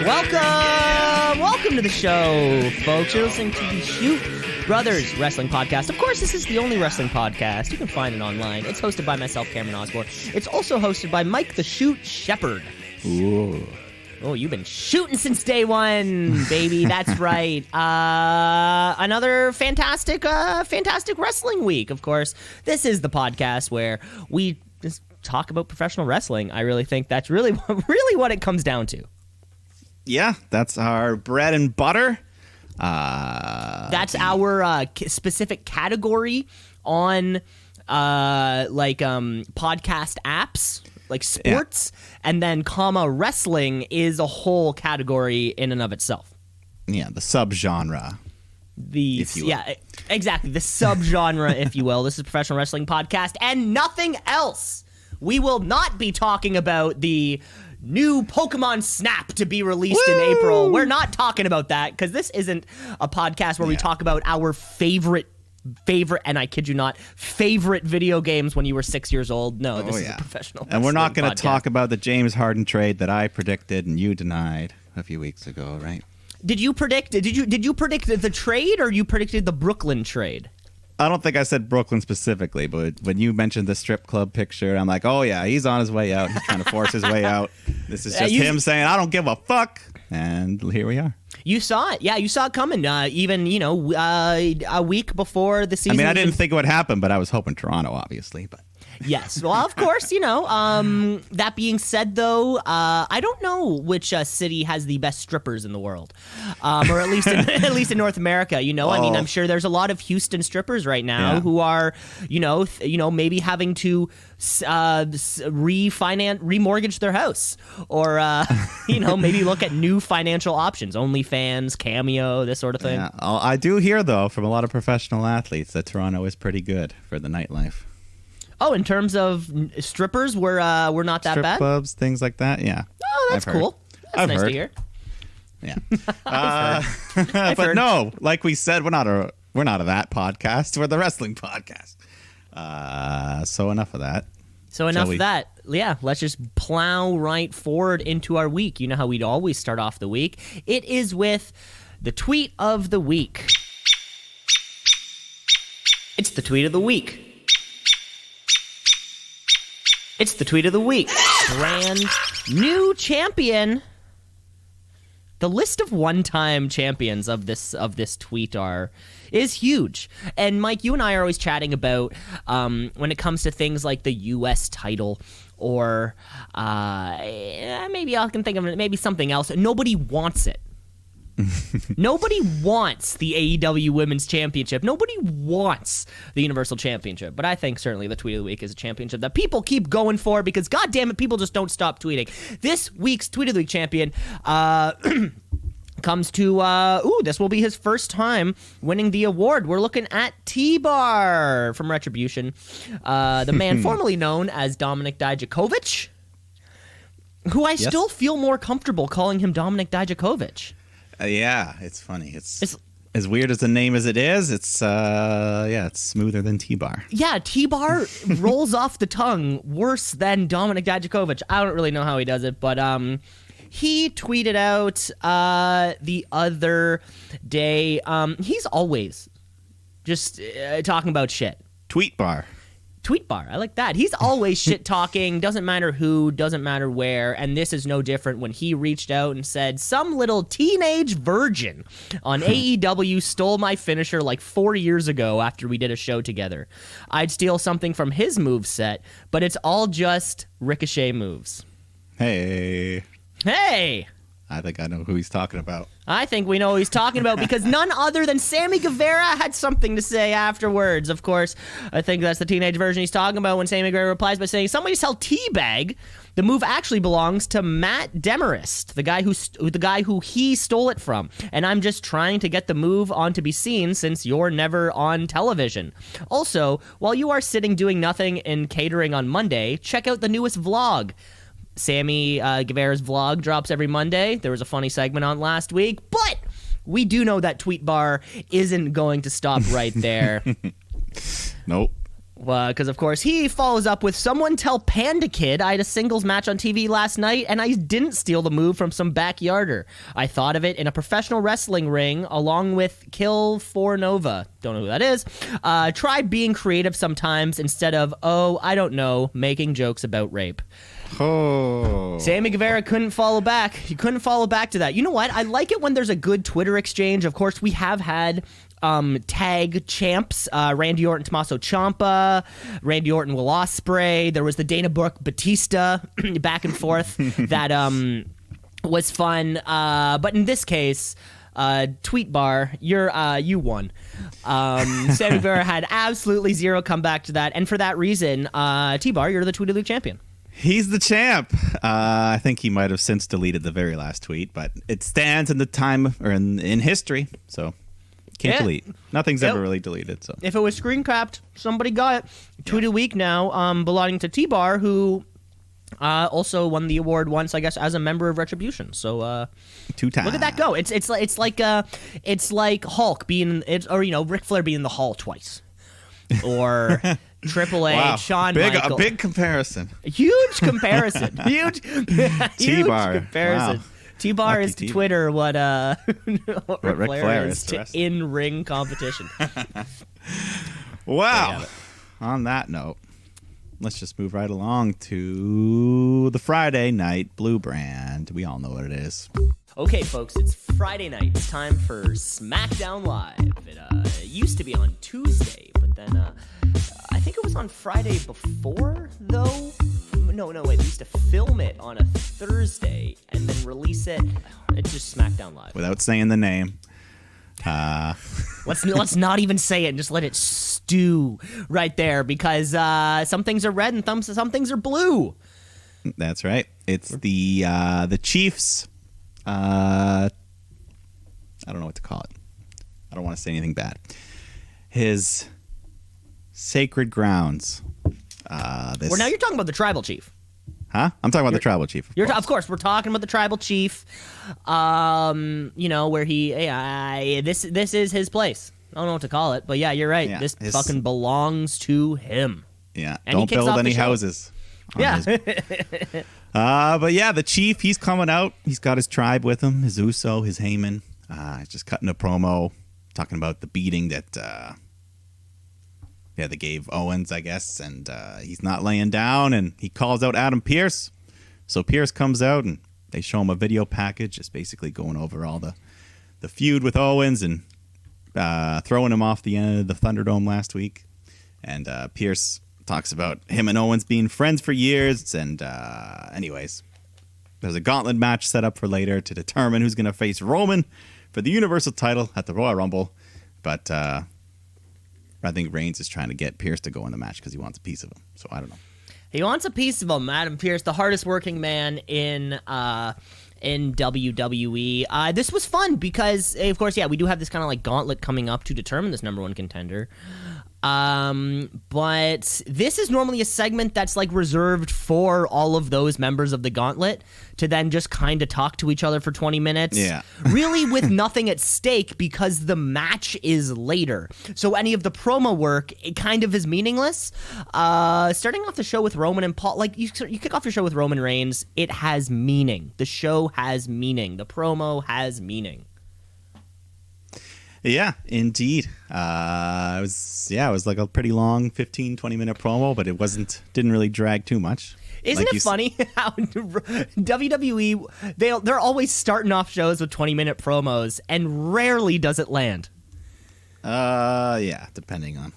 Welcome to the show, folks. You're listening to the Shoot Brothers Wrestling Podcast. Of course, this is the only wrestling podcast. You can find it online. It's hosted by myself, Cameron Osborne. It's also hosted by Mike the Shoot Shepherd. Ooh. Oh, you've been shooting since day one, baby. That's right. Another fantastic wrestling week. Of course, this is the podcast where we just talk about professional wrestling. I really think that's really what it comes down to. Yeah, that's our bread and butter. That's our specific category on podcast apps, like sports, and then wrestling is a whole category in and of itself. Yeah, the subgenre. Exactly, the subgenre, if you will. This is a professional wrestling podcast and nothing else. We will not be talking about the new Pokemon Snap to be released in April. We're not talking about that because this isn't a podcast where we talk about our favorite, and I kid you not, favorite video games when you were 6 years old. No, this is a professional And we're not going to talk about the James Harden trade that I predicted and you denied a few weeks ago, right? Did you predict the trade or you predicted the Brooklyn trade? I don't think I said Brooklyn specifically, but when you mentioned the strip club picture, I'm like, oh yeah, he's on his way out. He's trying to force his way out. This is just him saying, I don't give a fuck. And here we are. You saw it. Yeah, you saw it coming. Even, a week before the season. I mean, I didn't think it would happen, but I was hoping Toronto, obviously. But yes. Well, of course, that being said, though, I don't know which city has the best strippers in the world, or at least in North America. I mean, I'm sure there's a lot of Houston strippers right now who are, maybe having to remortgage their house, or maybe look at new financial options, OnlyFans, Cameo, this sort of thing. Yeah. I do hear though from a lot of professional athletes that Toronto is pretty good for the nightlife. Oh, in terms of strippers, we're not that bad? Strip clubs, things like that, yeah. Oh, that's cool. That's nice to hear. Yeah. But no, like we said, we're not a that podcast. We're the wrestling podcast. So enough of that. Yeah, let's just plow right forward into our week. You know how we'd always start off the week. It is with the tweet of the week. It's the tweet of the week. It's the tweet of the week. Brand new champion. The list of one-time champions of this tweet is huge. And Mike, you and I are always chatting about when it comes to things like the U.S. title or maybe I can think of maybe something else. Nobody wants it. Nobody wants the AEW Women's Championship. Nobody wants the Universal Championship. But I think certainly the Tweet of the Week is a championship that people keep going for because, God damn it, people just don't stop tweeting. This week's Tweet of the Week champion comes to, this will be his first time winning the award. We're looking at T-Bar from Retribution, the man formerly known as Dominik Dijakovic, who I still feel more comfortable calling him Dominik Dijakovic. Yeah, it's funny. It's as weird as the name as it is. It's smoother than T-Bar. Yeah, T-Bar rolls off the tongue worse than Dominik Dijakovic. I don't really know how he does it, but he tweeted out the other day. He's always just talking about shit. Tweet bar. I like that. He's always shit talking, doesn't matter who, doesn't matter where, and this is no different when he reached out and said, some little teenage virgin on AEW stole my finisher like 4 years ago after we did a show together. I'd steal something from his moveset, but it's all just Ricochet moves. Hey. I think I know who he's talking about. I think we know who he's talking about because none other than Sammy Guevara had something to say afterwards. Of course, I think that's the teenage version he's talking about when Sammy Guevara replies by saying, somebody sell Teabag. The move actually belongs to Matt Demarest, the guy who he stole it from. And I'm just trying to get the move on to be seen since you're never on television. Also, while you are sitting doing nothing and catering on Monday, check out the newest vlog. Sammy Guevara's vlog drops every Monday. There was a funny segment on last week, but we do know that Tweet Bar isn't going to stop right there. Nope. Because, of course, he follows up with, someone tell Panda Kid I had a singles match on TV last night and I didn't steal the move from some backyarder. I thought of it in a professional wrestling ring along with Kill for Nova. Don't know who that is. Try being creative sometimes instead of, I don't know, making jokes about rape. Oh. Sammy Guevara couldn't follow back. He couldn't follow back to that. You know what? I like it when there's a good Twitter exchange. Of course, we have had tag champs, Randy Orton, Tommaso Ciampa, Randy Orton, Will Ospreay. There was the Dana Brooke Batista back and forth that was fun. But in this case, Tweet Bar, you won. Sammy Guevara had absolutely zero comeback to that, and for that reason, T-Bar, you're the Tweet of the Week champion. He's the champ. I think he might have since deleted the very last tweet, but it stands in the time or in history, so can't delete. Nothing's ever really deleted. So if it was screen capped, somebody got it. Tweet of the Week now, belonging to T-Bar, who also won the award once, I guess, as a member of Retribution. So 2 times. Look at that go! It's like Hulk being Ric Flair being in the Hall twice, or Triple H, wow. Shawn Michaels. A big comparison. Huge comparison. huge T-Bar. comparison. Wow. T-Bar Lucky is to T-Bar. Twitter what Ric Flair is to in-ring competition. Wow. On that note, let's just move right along to the Friday Night Blue Brand. We all know what it is. Okay, folks, it's Friday night. It's time for Smackdown Live. It used to be on Tuesday, but then I think it was on Friday before, though. No, wait. We used to film it on a Thursday and then release it. It's just Smackdown Live. Without saying the name. Let's not even say it and just let it stew right there, because some things are red and some things are blue. That's right. It's the Chiefs. I don't know what to call it. I don't want to say anything bad. His sacred grounds. Now you're talking about the tribal chief. Huh? I'm talking about the tribal chief. Of course, we're talking about the tribal chief. Where he, this is his place. I don't know what to call it, but yeah, you're right. Yeah, this fucking belongs to him. Yeah. And don't build any houses. Yeah. But yeah, the chief, he's coming out. He's got his tribe with him, his Uso, his Heyman. He's just cutting a promo, talking about the beating that they gave Owens, I guess, and he's not laying down, and he calls out Adam Pearce. So Pearce comes out, and they show him a video package, just basically going over all the feud with Owens and throwing him off the end of the Thunderdome last week. And Pearce talks about him and Owens being friends for years, and anyways, there's a gauntlet match set up for later to determine who's going to face Roman for the Universal title at the Royal Rumble, but I think Reigns is trying to get Pearce to go in the match because he wants a piece of him. So I don't know. He wants a piece of him. Adam Pearce, the hardest working man in WWE. This was fun because, of course, we do have this kind of like gauntlet coming up to determine this number one contender. But this is normally a segment that's like reserved for all of those members of the gauntlet to then just kind of talk to each other for 20 minutes. Yeah. Really with nothing at stake because the match is later. So any of the promo work, it kind of is meaningless. Starting off the show with Roman and Paul, like you kick off your show with Roman Reigns, it has meaning. The show has meaning. The promo has meaning. Yeah, indeed. It was like a pretty long 15, 20-minute promo, but it didn't really drag too much. Isn't it funny how WWE, they're always starting off shows with 20-minute promos, and rarely does it land. Yeah, depending on.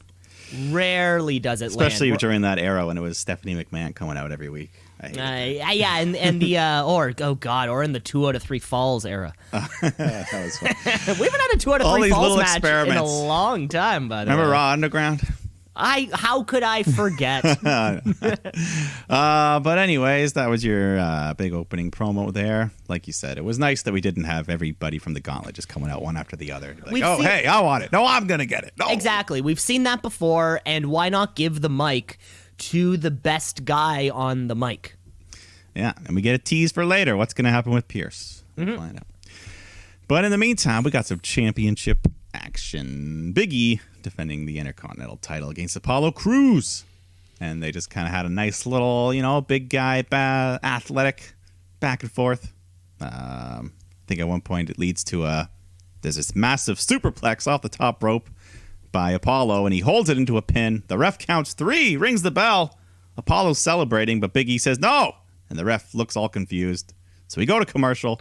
Rarely does it land. Especially during that era when it was Stephanie McMahon coming out every week. Yeah, and the or in the 2 out of 3 falls era. That was fun. We haven't had a 2 out of 3 falls match in a long time, by the way. Remember Raw Underground? How could I forget? But anyways, that was your big opening promo there. Like you said, it was nice that we didn't have everybody from the Gauntlet just coming out one after the other. Like, hey, I want it. No, I'm going to get it. No. Exactly. We've seen that before, and why not give the mic to the best guy on the mic? Yeah, and we get a tease for later. What's going to happen with Pearce? We'll find out. But in the meantime, we got some championship action. Big E defending the Intercontinental title against Apollo Crews. And they just kind of had a nice little, big guy, athletic, back and forth. I think at one point it leads to there's this massive superplex off the top rope by Apollo, and he holds it into a pin. The ref counts 3, rings the bell. Apollo's celebrating, but Big E says no. And the ref looks all confused. So we go to commercial.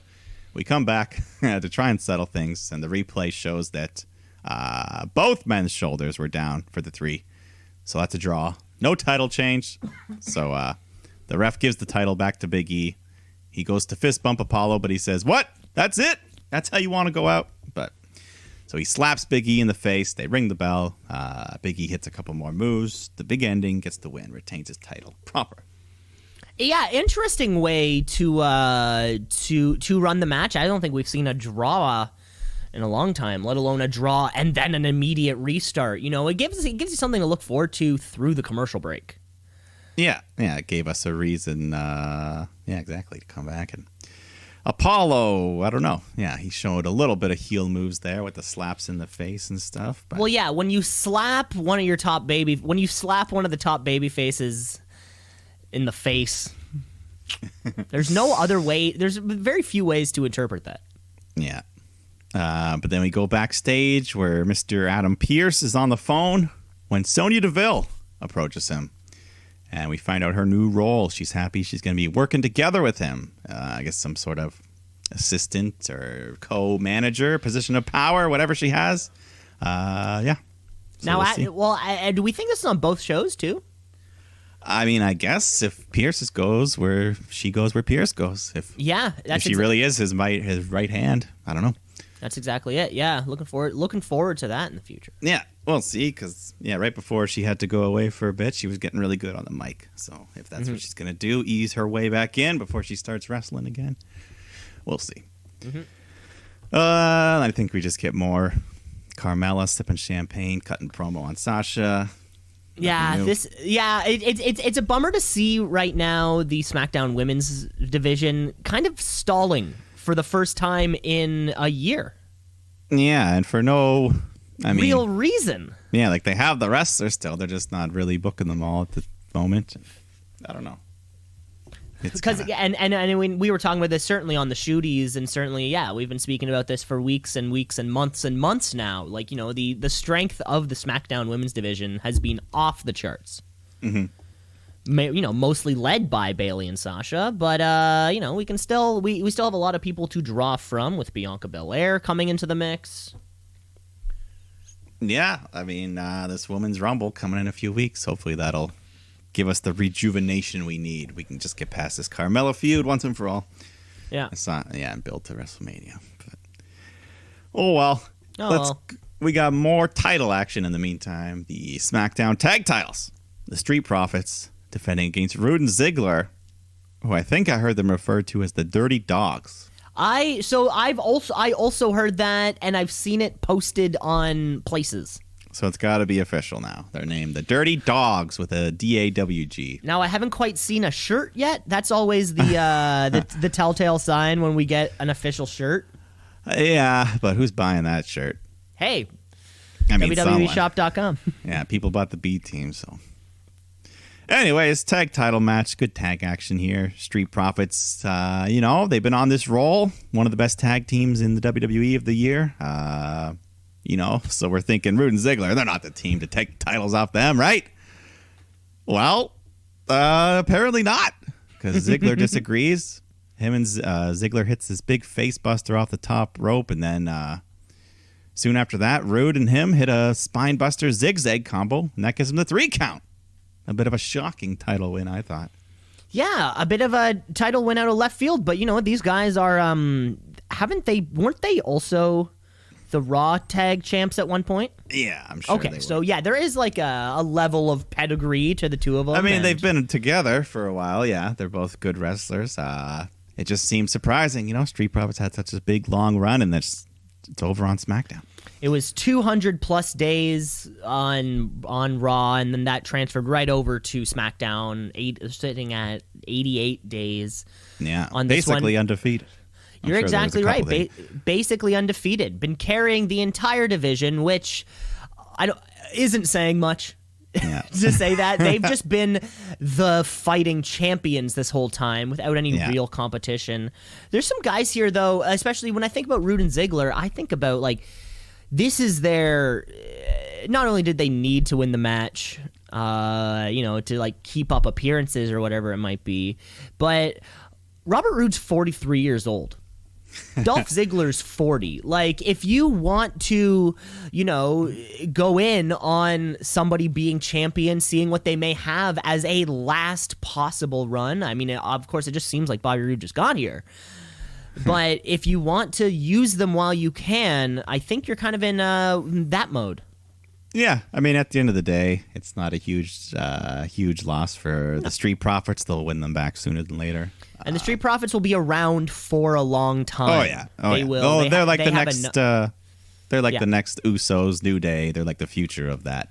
We come back to try and settle things, and the replay shows that both men's shoulders were down for the 3. So that's a draw. No title change. So the ref gives the title back to Big E. He goes to fist bump Apollo, but he says, "What? That's it? That's how you want to go out?" But so he slaps Big E in the face. They ring the bell. Big E hits a couple more moves. The big ending, gets the win, retains his title. Proper. Yeah, interesting way to run the match. I don't think we've seen a draw in a long time, let alone a draw and then an immediate restart. It gives you something to look forward to through the commercial break. Yeah, it gave us a reason, exactly, to come back. And Apollo, I don't know. Yeah, he showed a little bit of heel moves there with the slaps in the face and stuff. But. Well, yeah, when you slap one of the top baby faces in the face, there's no other way. There's very few ways to interpret that. Yeah. But then we go backstage where Mr. Adam Pearce is on the phone when Sonya Deville approaches him. And we find out her new role. She's happy she's going to be working together with him. I guess some sort of assistant or co-manager, position of power, whatever she has. Yeah. So now, do we think this is on both shows, too? I mean, I guess if Pierce goes where she goes, where Pierce goes. If she really is his right hand, I don't know. That's exactly it. Yeah, looking forward to that in the future. Yeah, we'll see. Because right before she had to go away for a bit, she was getting really good on the mic. So if that's what she's gonna do, ease her way back in before she starts wrestling again, we'll see. I think we just get more Carmella sipping champagne, cutting promo on Sasha. Yeah, it's a bummer to see right now the SmackDown Women's division kind of stalling for the first time in a year. Yeah, and for no real reason. Yeah, like they have the wrestlers still, they're just not really booking them all at the moment. I don't know. Because and when we were talking about this certainly on the shooties, and certainly we've been speaking about this for weeks and weeks and months now. Like the strength of the SmackDown Women's division has been off the charts. Mostly led by Bayley and Sasha, but we can still we still have a lot of people to draw from with Bianca Belair coming into the mix. Yeah, I mean this Women's Rumble coming in a few weeks. Hopefully that'll give us the rejuvenation we need. We can just get past this Carmella feud once and for all. Yeah, it's not. Yeah, and build to WrestleMania. But, we got more title action in the meantime. The SmackDown Tag Titles, the Street Profits defending against Rude and Ziggler, who I think I heard them referred to as the Dirty Dogs. I also heard that, and I've seen it posted on places. So it's got to be official now. They're named the Dirty Dogs with a D-A-W-G. Now, I haven't quite seen a shirt yet. That's always the telltale sign when we get an official shirt. Yeah, but who's buying that shirt? Hey, WWEshop.com. Yeah, people bought the B team, so. Anyways, tag title match. Good tag action here. Street Profits, they've been on this roll. One of the best tag teams in the WWE of the year. So we're thinking Rude and Ziggler, they're not the team to take titles off them, right? Well, apparently not, because Ziggler disagrees. Him and Ziggler hits this big face buster off the top rope, and then soon after that, Rude and him hit a spine buster zigzag combo, and that gives him the 3 count. A bit of a shocking title win, I thought. Yeah, a bit of a title win out of left field, but these guys are weren't they also the Raw tag champs at one point? Yeah, I'm sure. Okay, so there is like a level of pedigree to the two of them. I mean, they've been together for a while. Yeah, they're both good wrestlers. It just seems surprising, Street Profits had such a big long run, and it's over on SmackDown. It was 200 plus days on Raw, and then that transferred right over to SmackDown, sitting at 88 days. Yeah, on this basically one. Undefeated. You're sure exactly right. things. Basically undefeated. Been carrying the entire division, which isn't saying much. Yeah. To say that. They've just been the fighting champions this whole time without any real competition. There's some guys here, though, especially when I think about Rude and Ziggler, I think about, like, this is their... Not only did they need to win the match, to, like, keep up appearances or whatever it might be, but Robert Roode's 43 years old. Dolph Ziggler's 40. Like, if you want to, go in on somebody being champion, seeing what they may have as a last possible run, I mean, of course, it just seems like Bobby Roode just got here. But if you want to use them while you can, I think you're kind of in that mode. Yeah, I mean, at the end of the day, it's not a huge loss for the Street Profits. They'll win them back sooner than later. And the Street Profits will be around for a long time. Oh yeah, they will. Oh, they're like the next. They're like the next Usos, New Day. They're like the future of that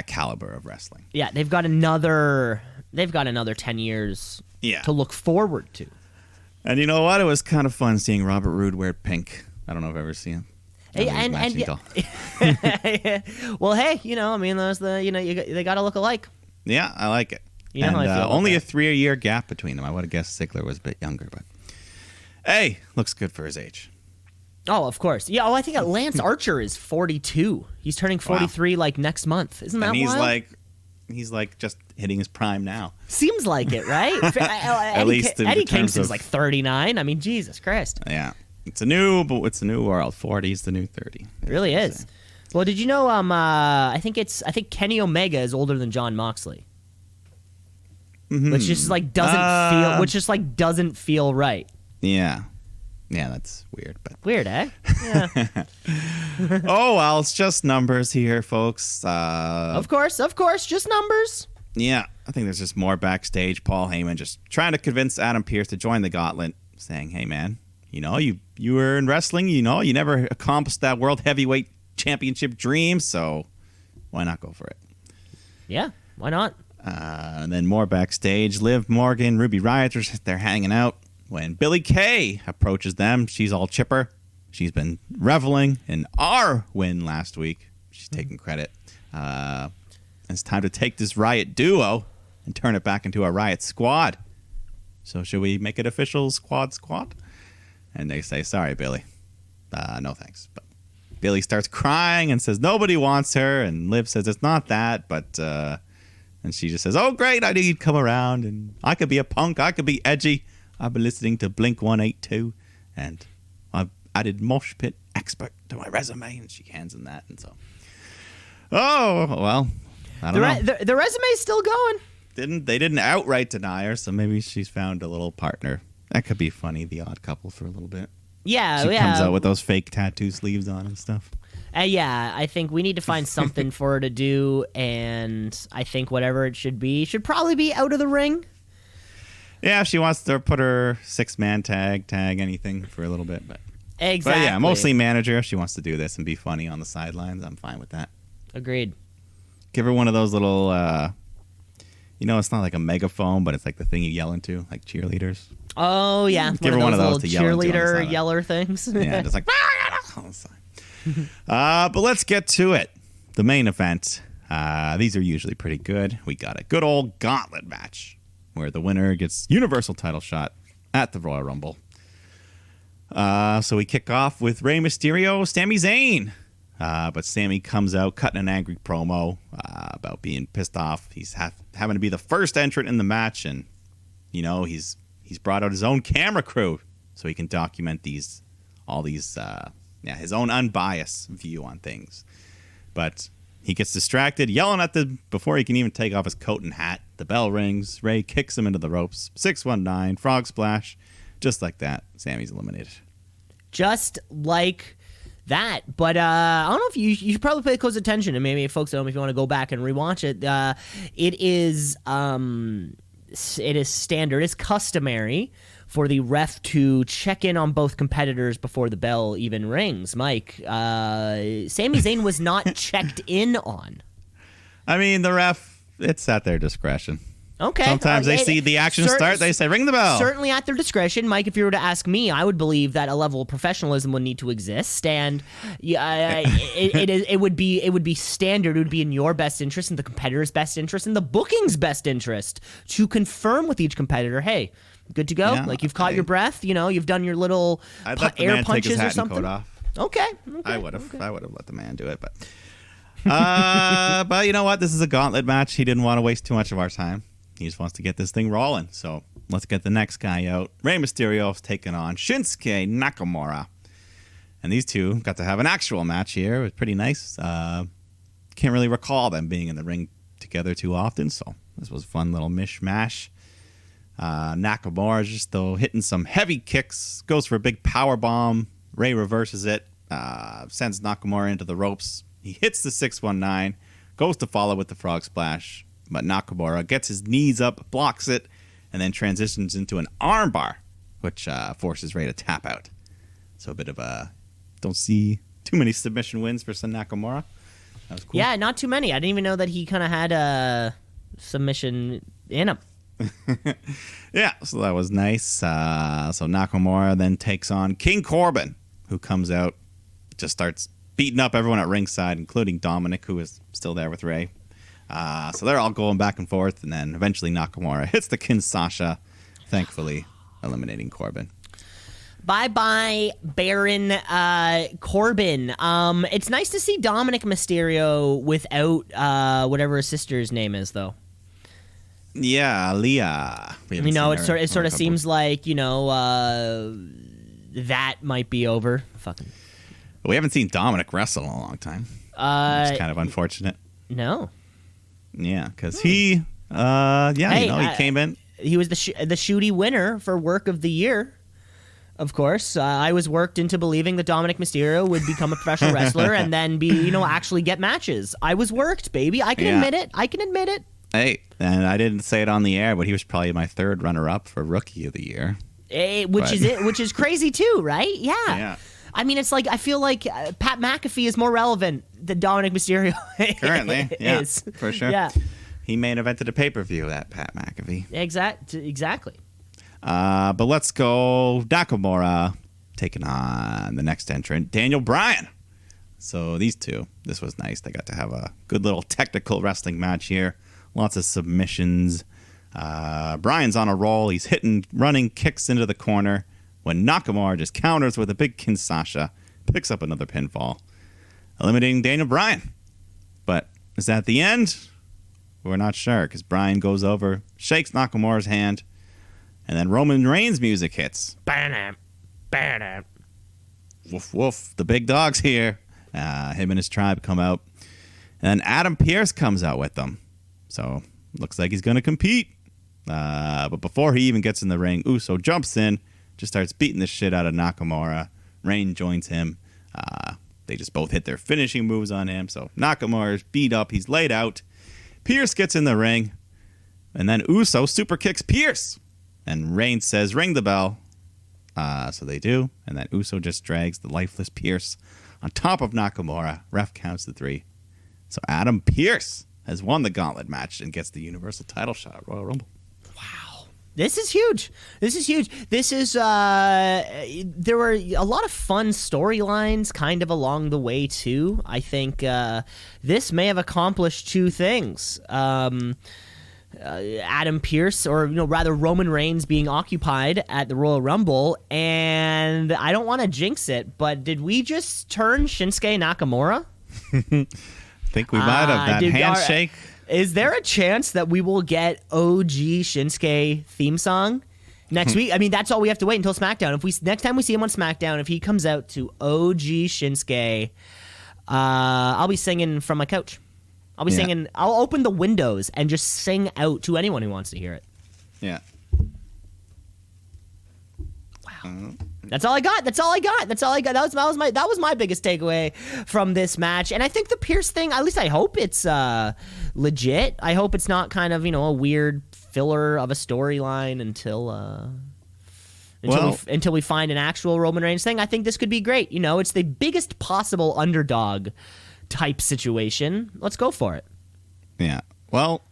caliber of wrestling. Yeah, they've got another 10 years to look forward to. And you know what? It was kind of fun seeing Robert Roode wear pink. I don't know if I've ever seen him. Well, hey, I mean, those they got to look alike. Yeah, I like it. You know how I feel about only that. a 3-year gap between them. I would have guessed Ziggler was a bit younger, but hey, looks good for his age. Oh, of course. Yeah. Oh, I think Lance Archer is 42. He's turning 43 like next month. Isn't that wild? He's like just hitting his prime now. Seems like it, right? Eddie Kingston's like 39. I mean, Jesus Christ. Yeah. It's a new world. 40 is the new 30. It really is. Well, did you know? I think Kenny Omega is older than John Moxley, which just like doesn't feel right. Yeah, that's weird. But weird, eh? Yeah. Oh well, it's just numbers here, folks. Of course, just numbers. Yeah, I think there's just more backstage. Paul Heyman just trying to convince Adam Pearce to join the Gauntlet, saying, "Hey, man. You were in wrestling, you never accomplished that World Heavyweight Championship dream, so why not go for it?" Yeah, why not? And then more backstage. Liv Morgan, Ruby Riott, they're hanging out when Billie Kay approaches them. She's all chipper. She's been reveling in our win last week. She's taking credit. It's time to take this Riott duo and turn it back into a Riott squad. So should we make it official squad? And they say, "Sorry, Billie. No thanks." But Billie starts crying and says nobody wants her. And Liv says it's not that. But and she just says, "Oh, great. I knew you'd come around. And I could be a punk. I could be edgy. I've been listening to Blink 182. And I've added Mosh Pit Expert to my resume." And she hands him that. And so, oh, well, I don't know. The resume's still going. They didn't outright deny her. So maybe she's found a little partner. That could be funny, the odd couple for a little bit. Yeah, she comes out with those fake tattoo sleeves on and stuff. Yeah, I think we need to find something for her to do, and I think whatever it should probably be out of the ring. Yeah, if she wants to put her 6-man tag anything for a little bit. But exactly. But yeah, mostly manager. If she wants to do this and be funny on the sidelines, I'm fine with that. Agreed. Give her one of those little, it's not like a megaphone, but it's like the thing you yell into, like cheerleaders. Oh, yeah. Give her one of those to yell into cheerleader yeller things. Yeah, just like... But let's get to it. The main event. These are usually pretty good. We got a good old gauntlet match where the winner gets Universal title shot at the Royal Rumble. So we kick off with Rey Mysterio, Sami Zayn. But Sami comes out cutting an angry promo about being pissed off. He's having to be the first entrant in the match, and he's brought out his own camera crew so he can document his own unbiased view on things. But he gets distracted, yelling at before he can even take off his coat and hat. The bell rings. Ray kicks him into the ropes. 619, frog splash. Just like that, Sammy's eliminated. Just like that. But I don't know if you should probably pay close attention, and maybe folks at home, if you want to go back and rewatch it. It is standard, it's customary for the ref to check in on both competitors before the bell even rings. Mike, Sami Zayn was not checked in on. I mean, the ref, it's at their discretion. Okay. Sometimes they see the action start, they say, ring the bell. Certainly at their discretion. Mike, if you were to ask me, I would believe that a level of professionalism would need to exist, and it would be standard. It would be in your best interest, in the competitor's best interest, in the booking's best interest to confirm with each competitor, hey, good to go? Yeah, like, you've caught your breath, you've done your little air punches or something? Coat off. Okay. I would have let the man do it, but... but you know what? This is a gauntlet match. He didn't want to waste too much of our time. He just wants to get this thing rolling. So let's get the next guy out. Rey Mysterio's taking on Shinsuke Nakamura. And these two got to have an actual match here. It was pretty nice. Can't really recall them being in the ring together too often. So this was a fun little mishmash. Nakamura just though hitting some heavy kicks. Goes for a big power bomb. Rey reverses it. Sends Nakamura into the ropes. He hits the 619. Goes to follow with the frog splash. But Nakamura gets his knees up, blocks it, and then transitions into an armbar, which forces Rey to tap out. So a bit of a... Don't see too many submission wins for Son Nakamura. That was cool. Yeah, not too many. I didn't even know that he kind of had a submission in him. Yeah, so that was nice. So Nakamura then takes on King Corbin, who comes out, just starts beating up everyone at ringside, including Dominic, who is still there with Rey. So they're all going back and forth, and then eventually Nakamura hits the Kinshasa, thankfully eliminating Corbin. Bye-bye, Baron Corbin. It's nice to see Dominic Mysterio without whatever his sister's name is, though. Yeah, Leah. It sort of seems like, that might be over. Fucking. We haven't seen Dominic wrestle in a long time. It's kind of unfortunate. No. Yeah, because he came in. He was the shooty winner for Work of the Year. Of course, I was worked into believing that Dominic Mysterio would become a professional wrestler and then actually get matches. I was worked, baby. I can admit it. Hey, and I didn't say it on the air, but he was probably my third runner-up for Rookie of the Year. Which is crazy too, right? Yeah. I mean, it's like I feel like Pat McAfee is more relevant than Dominic Mysterio currently. Yeah, is. For sure. Yeah, he main evented a pay-per-view, that Pat McAfee. Exactly. But let's go Nakamura taking on the next entrant, Daniel Bryan. So these two, this was nice. They got to have a good little technical wrestling match here. Lots of submissions. Bryan's on a roll. He's running kicks into the corner when Nakamura just counters with a big Kinshasa, picks up another pinfall, eliminating Daniel Bryan. But is that the end? We're not sure, because Bryan goes over, shakes Nakamura's hand, and then Roman Reigns' music hits. Bam. Woof, woof. The big dog's here. Him and his tribe come out. And then Adam Pearce comes out with them. So, looks like he's going to compete. But before he even gets in the ring, Uso jumps in, just starts beating the shit out of Nakamura. Reigns joins him. They just both hit their finishing moves on him. So Nakamura's beat up. He's laid out. Pearce gets in the ring. And then Uso super kicks Pearce. And Reigns says, ring the bell. So they do. And then Uso just drags the lifeless Pearce on top of Nakamura. Ref counts the 3. So Adam Pearce has won the Gauntlet match and gets the Universal title shot at Royal Rumble. Wow. This is huge. This is, there were a lot of fun storylines kind of along the way, too. I think this may have accomplished 2 things. Adam Pearce, or rather Roman Reigns being occupied at the Royal Rumble, and I don't want to jinx it, but did we just turn Shinsuke Nakamura? I think we might have. That handshake. Is there a chance that we will get OG Shinsuke theme song next week? I mean, that's all we have to wait until SmackDown. Next time we see him on SmackDown, if he comes out to OG Shinsuke, I'll be singing from my couch. I'll be singing. I'll open the windows and just sing out to anyone who wants to hear it. Yeah. Wow. That's all I got. That was my biggest takeaway from this match. And I think the Pierce thing, at least I hope it's legit. I hope it's not kind of, a weird filler of a storyline until we find an actual Roman Reigns thing. I think this could be great. It's the biggest possible underdog type situation. Let's go for it. Yeah. Well,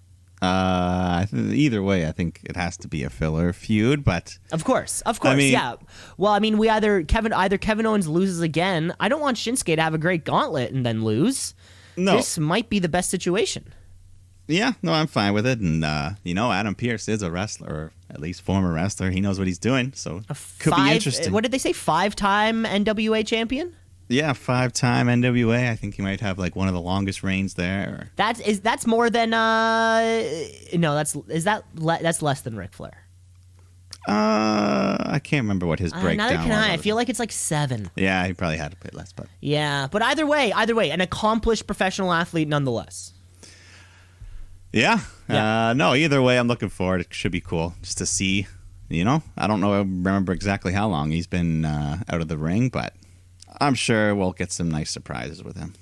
Either way, I think it has to be a filler feud, but Of course, mean- yeah. Well, I mean, either Kevin Owens loses again. I don't want Shinsuke to have a great gauntlet and then lose. no. This might be the best situation. Yeah, no, I'm fine with it. And, Adam Pearce is a wrestler, or at least former wrestler. He knows what he's doing, so could be interesting. What did they say? 5-time NWA champion? Yeah, 5-time NWA. I think he might have like one of the longest reigns there. That's more than no. That's less than Ric Flair. I can't remember what his breakdown Neither can was. I feel like it's like 7. Yeah, he probably had a bit less, but Yeah, but either way, an accomplished professional athlete nonetheless. yeah. Yeah. No, either way, I'm looking forward. It should be cool just to see. I don't know. I remember exactly how long he's been out of the ring, but I'm sure we'll get some nice surprises with him.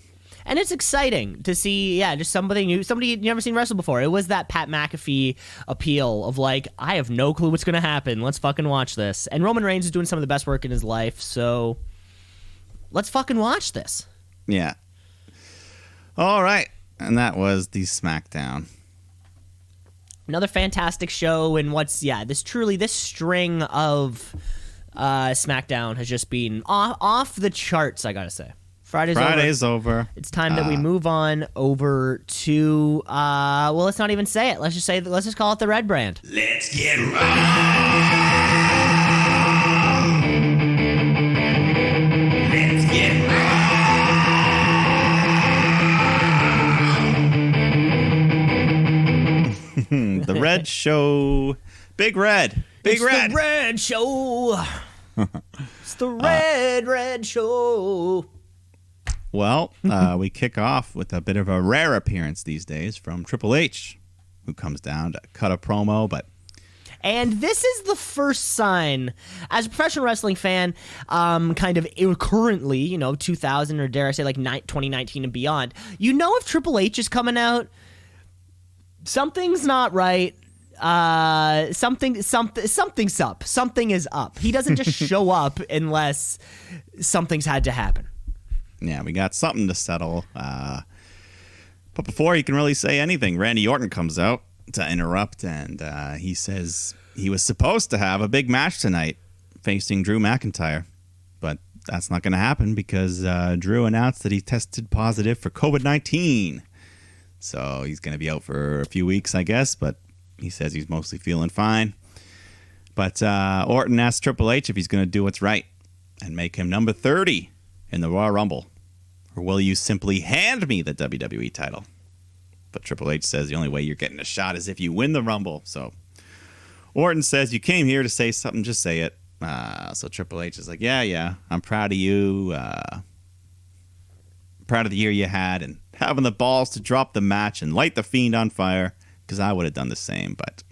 And it's exciting to see, just somebody new, somebody you've never seen wrestle before. It was that Pat McAfee appeal of like, I have no clue what's going to happen. Let's fucking watch this. And Roman Reigns is doing some of the best work in his life, so let's fucking watch this. Yeah. All right. And that was the Smackdown. Another fantastic show, and this string of SmackDown has just been off the charts, I gotta say. Friday's over. It's time that we move on over to let's not even say it. Let's just call it the Red Brand. Let's get right. Let's get right. The Red Show. Big Red. It's the Red Show. It's the Red Show. Well, we kick off with a bit of a rare appearance these days from Triple H, who comes down to cut a promo, And this is the first sign, as a professional wrestling fan, kind of currently, 2000 or dare I say like 2019 and beyond, if Triple H is coming out, something's not right. Something's up. Something is up. He doesn't just show up unless something's had to happen. yeah, we got something to settle. But before he can really say anything, Randy Orton comes out to interrupt, and he says he was supposed to have a big match tonight facing Drew McIntyre, but that's not going to happen because Drew announced that he tested positive for COVID-19. So he's going to be out for a few weeks, I guess, but he says he's mostly feeling fine. But Orton asked Triple H if he's going to do what's right and make him number 30 in the Royal Rumble. Or will you simply hand me the WWE title? But Triple H says the only way you're getting a shot is if you win the Rumble. So Orton says, you came here to say something, just say it. So Triple H is like, yeah, I'm proud of you. Proud of the year you had and having the balls to drop the match and light the Fiend on fire, because I would have done the same. But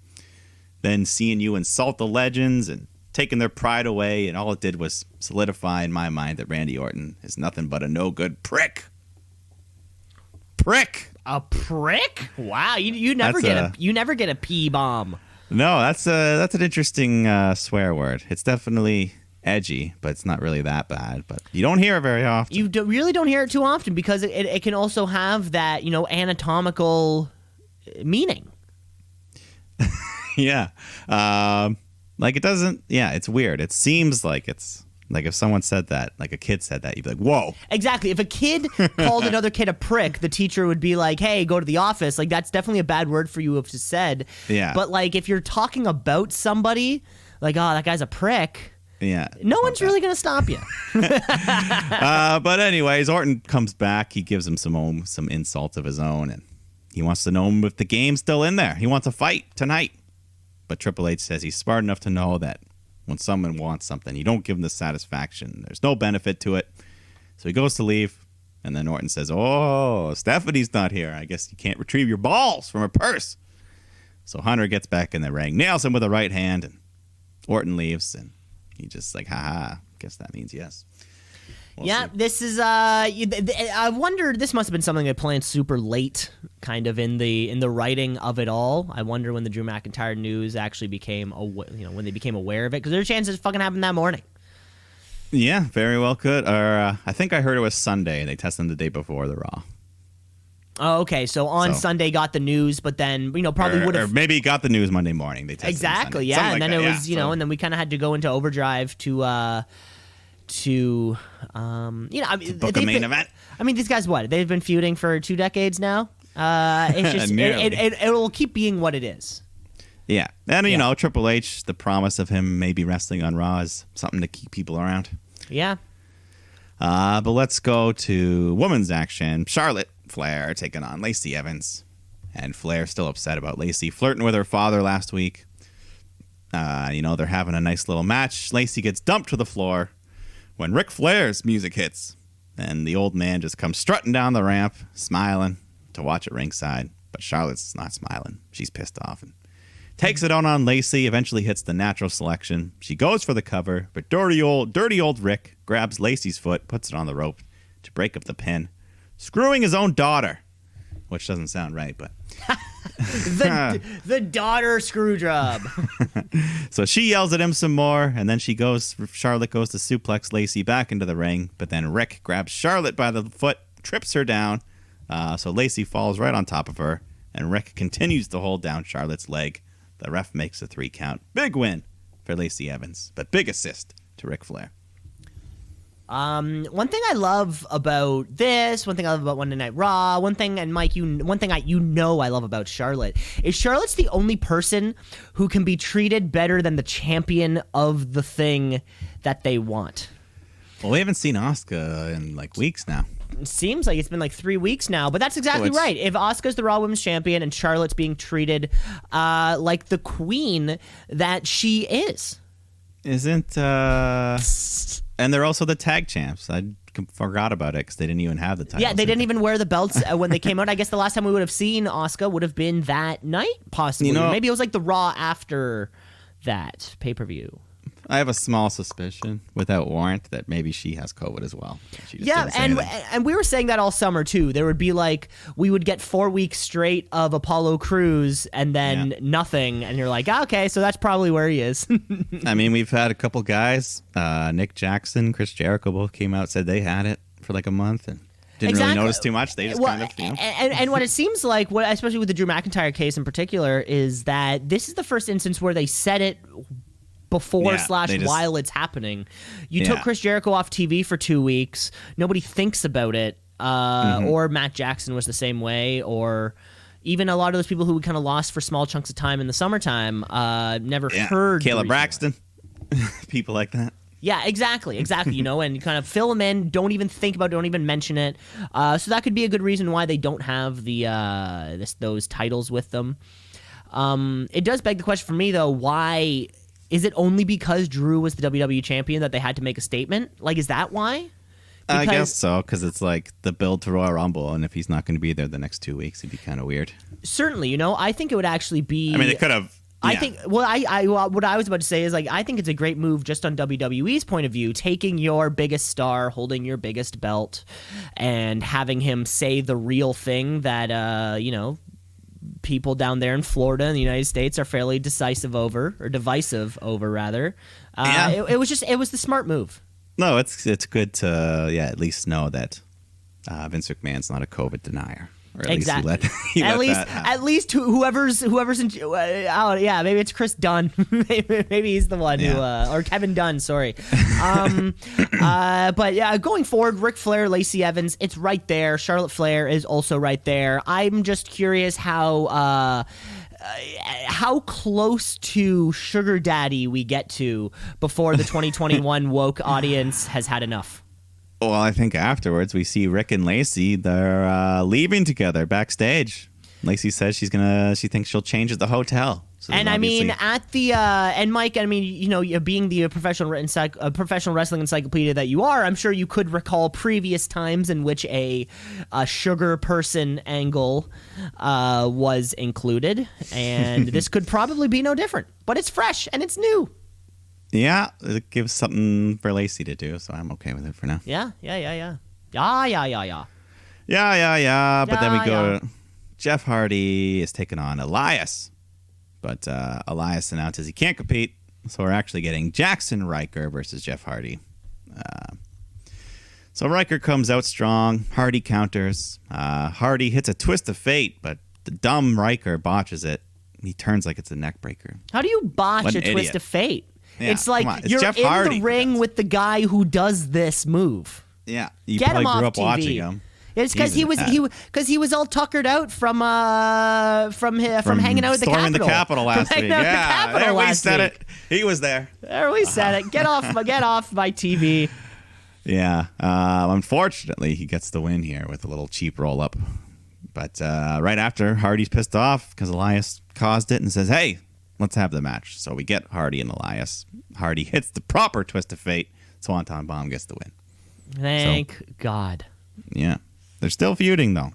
then seeing you insult the legends and taking their pride away, and all it did was solidify in my mind that Randy Orton is nothing but a no-good prick. Prick. A prick? Wow, you never get a P bomb. No, that's an interesting swear word. It's definitely edgy, but it's not really that bad. But you don't hear it very often. You really don't hear it too often because it can also have that anatomical meaning. Yeah. Like it doesn't. Yeah, it's weird. It seems like it's like if someone said that, like a kid said that, you'd be like, whoa. Exactly. If a kid called another kid a prick, the teacher would be like, hey, go to the office. Like, that's definitely a bad word for you if it's said. Yeah. But, like, if you're talking about somebody, like, oh, that guy's a prick. Yeah. No one's really going to stop you. But anyways, Orton comes back. He gives him some insults of his own, and he wants to know if the game's still in there. He wants a fight tonight. But Triple H says he's smart enough to know that when someone wants something, you don't give them the satisfaction. There's no benefit to it. So he goes to leave, and then Orton says, oh, Stephanie's not here. I guess you can't retrieve your balls from her purse. So Hunter gets back in the ring, nails him with a right hand, and Orton leaves, and he just like, haha, guess that means yes. We'll see. This is I wonder, this must have been something they planned super late, kind of in the writing of it all. I wonder when the Drew McIntyre news actually became when they became aware of it, because there's a chance it fucking happened that morning. Yeah, very well could. Or I think I heard it was Sunday. They tested him the day before the Raw. Oh, okay. So on Sunday got the news, but then probably would or have maybe got the news Monday morning. They tested exactly, Sunday. yeah. Something And like then that, it was and then we kind of had to go into overdrive to book a main event. I mean, these guys, what they've been feuding for 2 decades now. It's just it will keep being what it is. Yeah, and Triple H, the promise of him maybe wrestling on Raw is something to keep people around. Yeah. But let's go to women's action. Charlotte Flair taking on Lacey Evans, and Flair still upset about Lacey flirting with her father last week. They're having a nice little match. Lacey gets dumped to the floor when Ric Flair's music hits, and the old man just comes strutting down the ramp, smiling to watch at ringside. But Charlotte's not smiling. She's pissed off and takes it on Lacey, eventually hits the natural selection. She goes for the cover, but dirty old Rick grabs Lacey's foot, puts it on the rope to break up the pin, screwing his own daughter, which doesn't sound right, but... the daughter screw job. So she yells at him some more, and then Charlotte goes to suplex Lacey back into the ring, but then Rick grabs Charlotte by the foot, trips her down, so Lacey falls right on top of her, and Rick continues to hold down Charlotte's leg. The ref makes a 3 count. Big win for Lacey Evans, but big assist to Ric Flair. One thing I love about this, one thing I love about Monday Night Raw, one thing, and Mike, one thing I love about Charlotte is Charlotte's the only person who can be treated better than the champion of the thing that they want. Well, we haven't seen Asuka in weeks now. It seems like it's been 3 weeks now, but that's exactly right. If Asuka's the Raw Women's Champion and Charlotte's being treated like the queen that she is. Isn't, and they're also the tag champs. I forgot about it because they didn't even have the titles. Yeah, they didn't even wear the belts when they came out. I guess the last time we would have seen Asuka would have been that night, possibly. Maybe it was the Raw after that pay-per-view. I have a small suspicion, without warrant, that maybe she has COVID as well. And we were saying that all summer too. There would be we would get 4 weeks straight of Apollo Crews and then nothing, and you're like, okay, so that's probably where he is. I mean, we've had a couple guys, Nick Jackson, Chris Jericho, both came out, said they had it for a month and didn't really notice too much. They just and what it seems like, especially with the Drew McIntyre case in particular, is that this is the first instance where they said it before / while it's happening. You took Chris Jericho off TV for 2 weeks. Nobody thinks about it. Or Matt Jackson was the same way. Or even a lot of those people who we kind of lost for small chunks of time in the summertime never heard. Kayla Braxton. People like that. Yeah, exactly. And you kind of fill them in, don't even think about it, don't even mention it. So that could be a good reason why they don't have those titles with them. It does beg the question for me, though, why... Is it only because Drew was the WWE champion that they had to make a statement? Is that why? I guess so, because it's the build to Royal Rumble, and if he's not going to be there the next 2 weeks, it'd be kind of weird. Certainly, I think it would actually be... I mean, they could have... I think what I was about to say is I think it's a great move just on WWE's point of view, taking your biggest star, holding your biggest belt, and having him say the real thing that people down there in Florida in the United States are fairly divisive over. It was the smart move. No, it's good to at least know that Vince McMahon's not a COVID denier. Or at at least whoever's in maybe it's Chris Dunn. maybe he's the one who or Kevin Dunn, sorry. But going forward, Ric Flair, Lacey Evans, it's right there. Charlotte Flair is also right there. I'm just curious how close to Sugar Daddy we get to before the 2021 woke audience has had enough. Well, I think afterwards we see Rick and Lacey. They're leaving together backstage. Lacey says she thinks she'll change at the hotel. So and I mean, at the and Mike, I mean, being the professional wrestling encyclopedia that you are, I'm sure you could recall previous times in which a sugar person angle was included, and this could probably be no different. But it's fresh and it's new. Yeah, it gives something for Lacey to do, so I'm okay with it for now. Yeah. But then we go to Jeff Hardy is taking on Elias. But Elias announces he can't compete, so we're actually getting Jackson Riker versus Jeff Hardy. So Riker comes out strong. Hardy counters. Hardy hits a twist of fate, but the dumb Riker botches it. He turns like it's a neck breaker. How do you botch What a an twist idiot. of fate? Yeah, It's like come on. It's you're Jeff in Hardy the ring who with the guy who does this move. Yeah, you Get him probably grew off up watching TV. him. It's because He's he was all tuckered out from hanging out at the storming Capitol. the Capitol last week. Hanging out at the Yeah, Capitol there we last said week. it. He was there. There we said it. Get off my TV. Yeah. Unfortunately, he gets the win here with a little cheap roll up. But right after, Hardy's pissed off because Elias caused it and says, "Hey, let's have the match." So we get Hardy and Elias. Hardy hits the proper twist of fate. Swanton Bomb gets the win. Thank God. Yeah. They're still feuding, though.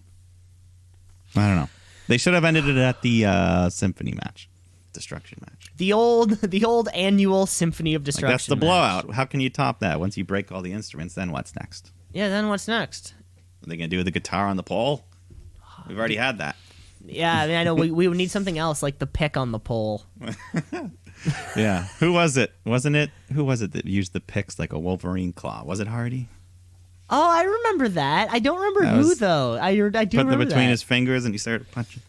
I don't know. They should have ended it at the Symphony match. Destruction match. The old annual Symphony of Destruction. Like, that's the match. blowout. How can you top that? Once you break all the instruments, then what's next? Yeah, then what's next? Are they going to do the guitar on the pole? We've already had that. Yeah, I mean, I know we would need something else like the pick on the pole. Yeah. Who was it? Wasn't it? Who was it that used the picks like a Wolverine claw? Was it Hardy? Oh, I remember that. I don't remember That who was- though. I do Put remember them between that. his fingers and he started punching.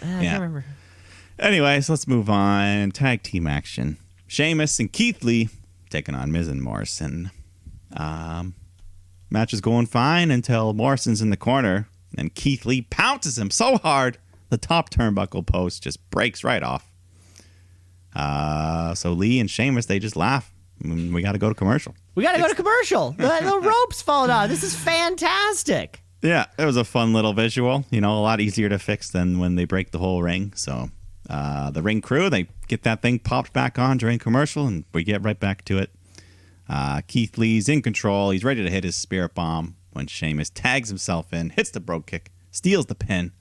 I Yeah. can't remember. Anyway, so let's move on. Tag team action. Sheamus and Keith Lee taking on Miz and Morrison. Match is going fine until Morrison's in the corner and Keith Lee pounces him so hard the top turnbuckle post just breaks right off. So Lee and Sheamus, they just laugh. We got to go to commercial. We got to go to commercial. The ropes falling out. This is fantastic. Yeah, it was a fun little visual. You know, a lot easier to fix than when they break the whole ring. So the ring crew, they get that thing popped back on during commercial, and we get right back to it. Keith Lee's in control. He's ready to hit his spirit bomb when Sheamus tags himself in, hits the brogue kick, steals the pin,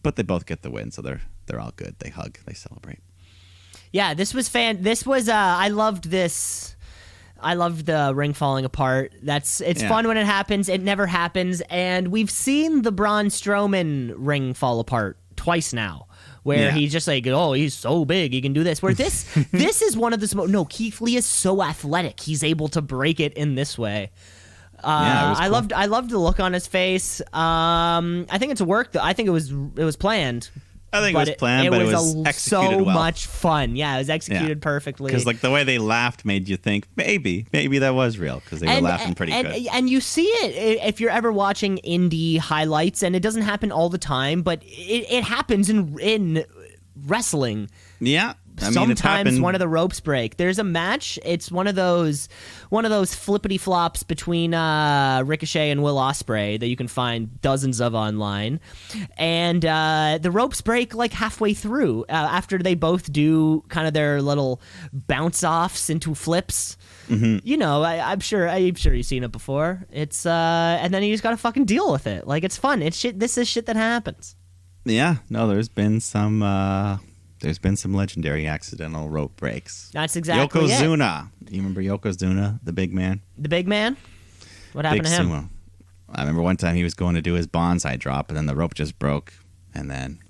but they both get the win, so they're all good. They hug, they celebrate. Yeah, this was I loved this. I loved the ring falling apart. It's fun when it happens. It never happens, and we've seen the Braun Strowman ring fall apart twice now, where he's just like, oh, he's so big, he can do this. Where this is one of the no. Keith Lee is so athletic, he's able to break it in this way. Yeah, it was cool. I loved the look on his face. I think it's a work. I think it was planned. I think it was planned, but it was executed so well. much fun. Yeah, it was executed perfectly. Because like the way they laughed made you think maybe that was real because they were laughing pretty good. And you see it if you're ever watching indie highlights, and it doesn't happen all the time, but it happens in wrestling. Yeah. I mean, Sometimes one of the ropes break. There's a match. It's one of those flippity flops between Ricochet and Will Ospreay that you can find dozens of online, and the ropes break like halfway through after they both do kind of their little bounce offs into flips. Mm-hmm. You know, I'm sure you've seen it before. It's and then you just gotta fucking deal with it. Like, it's fun. It's shit. This is shit that happens. Yeah. No, there's been some. There's been some legendary accidental rope breaks. That's exactly it. Yokozuna. You remember Yokozuna, the big man? The big man? What happened Big to him? sumo. I remember one time he was going to do his bonsai drop, and then the rope just broke. And then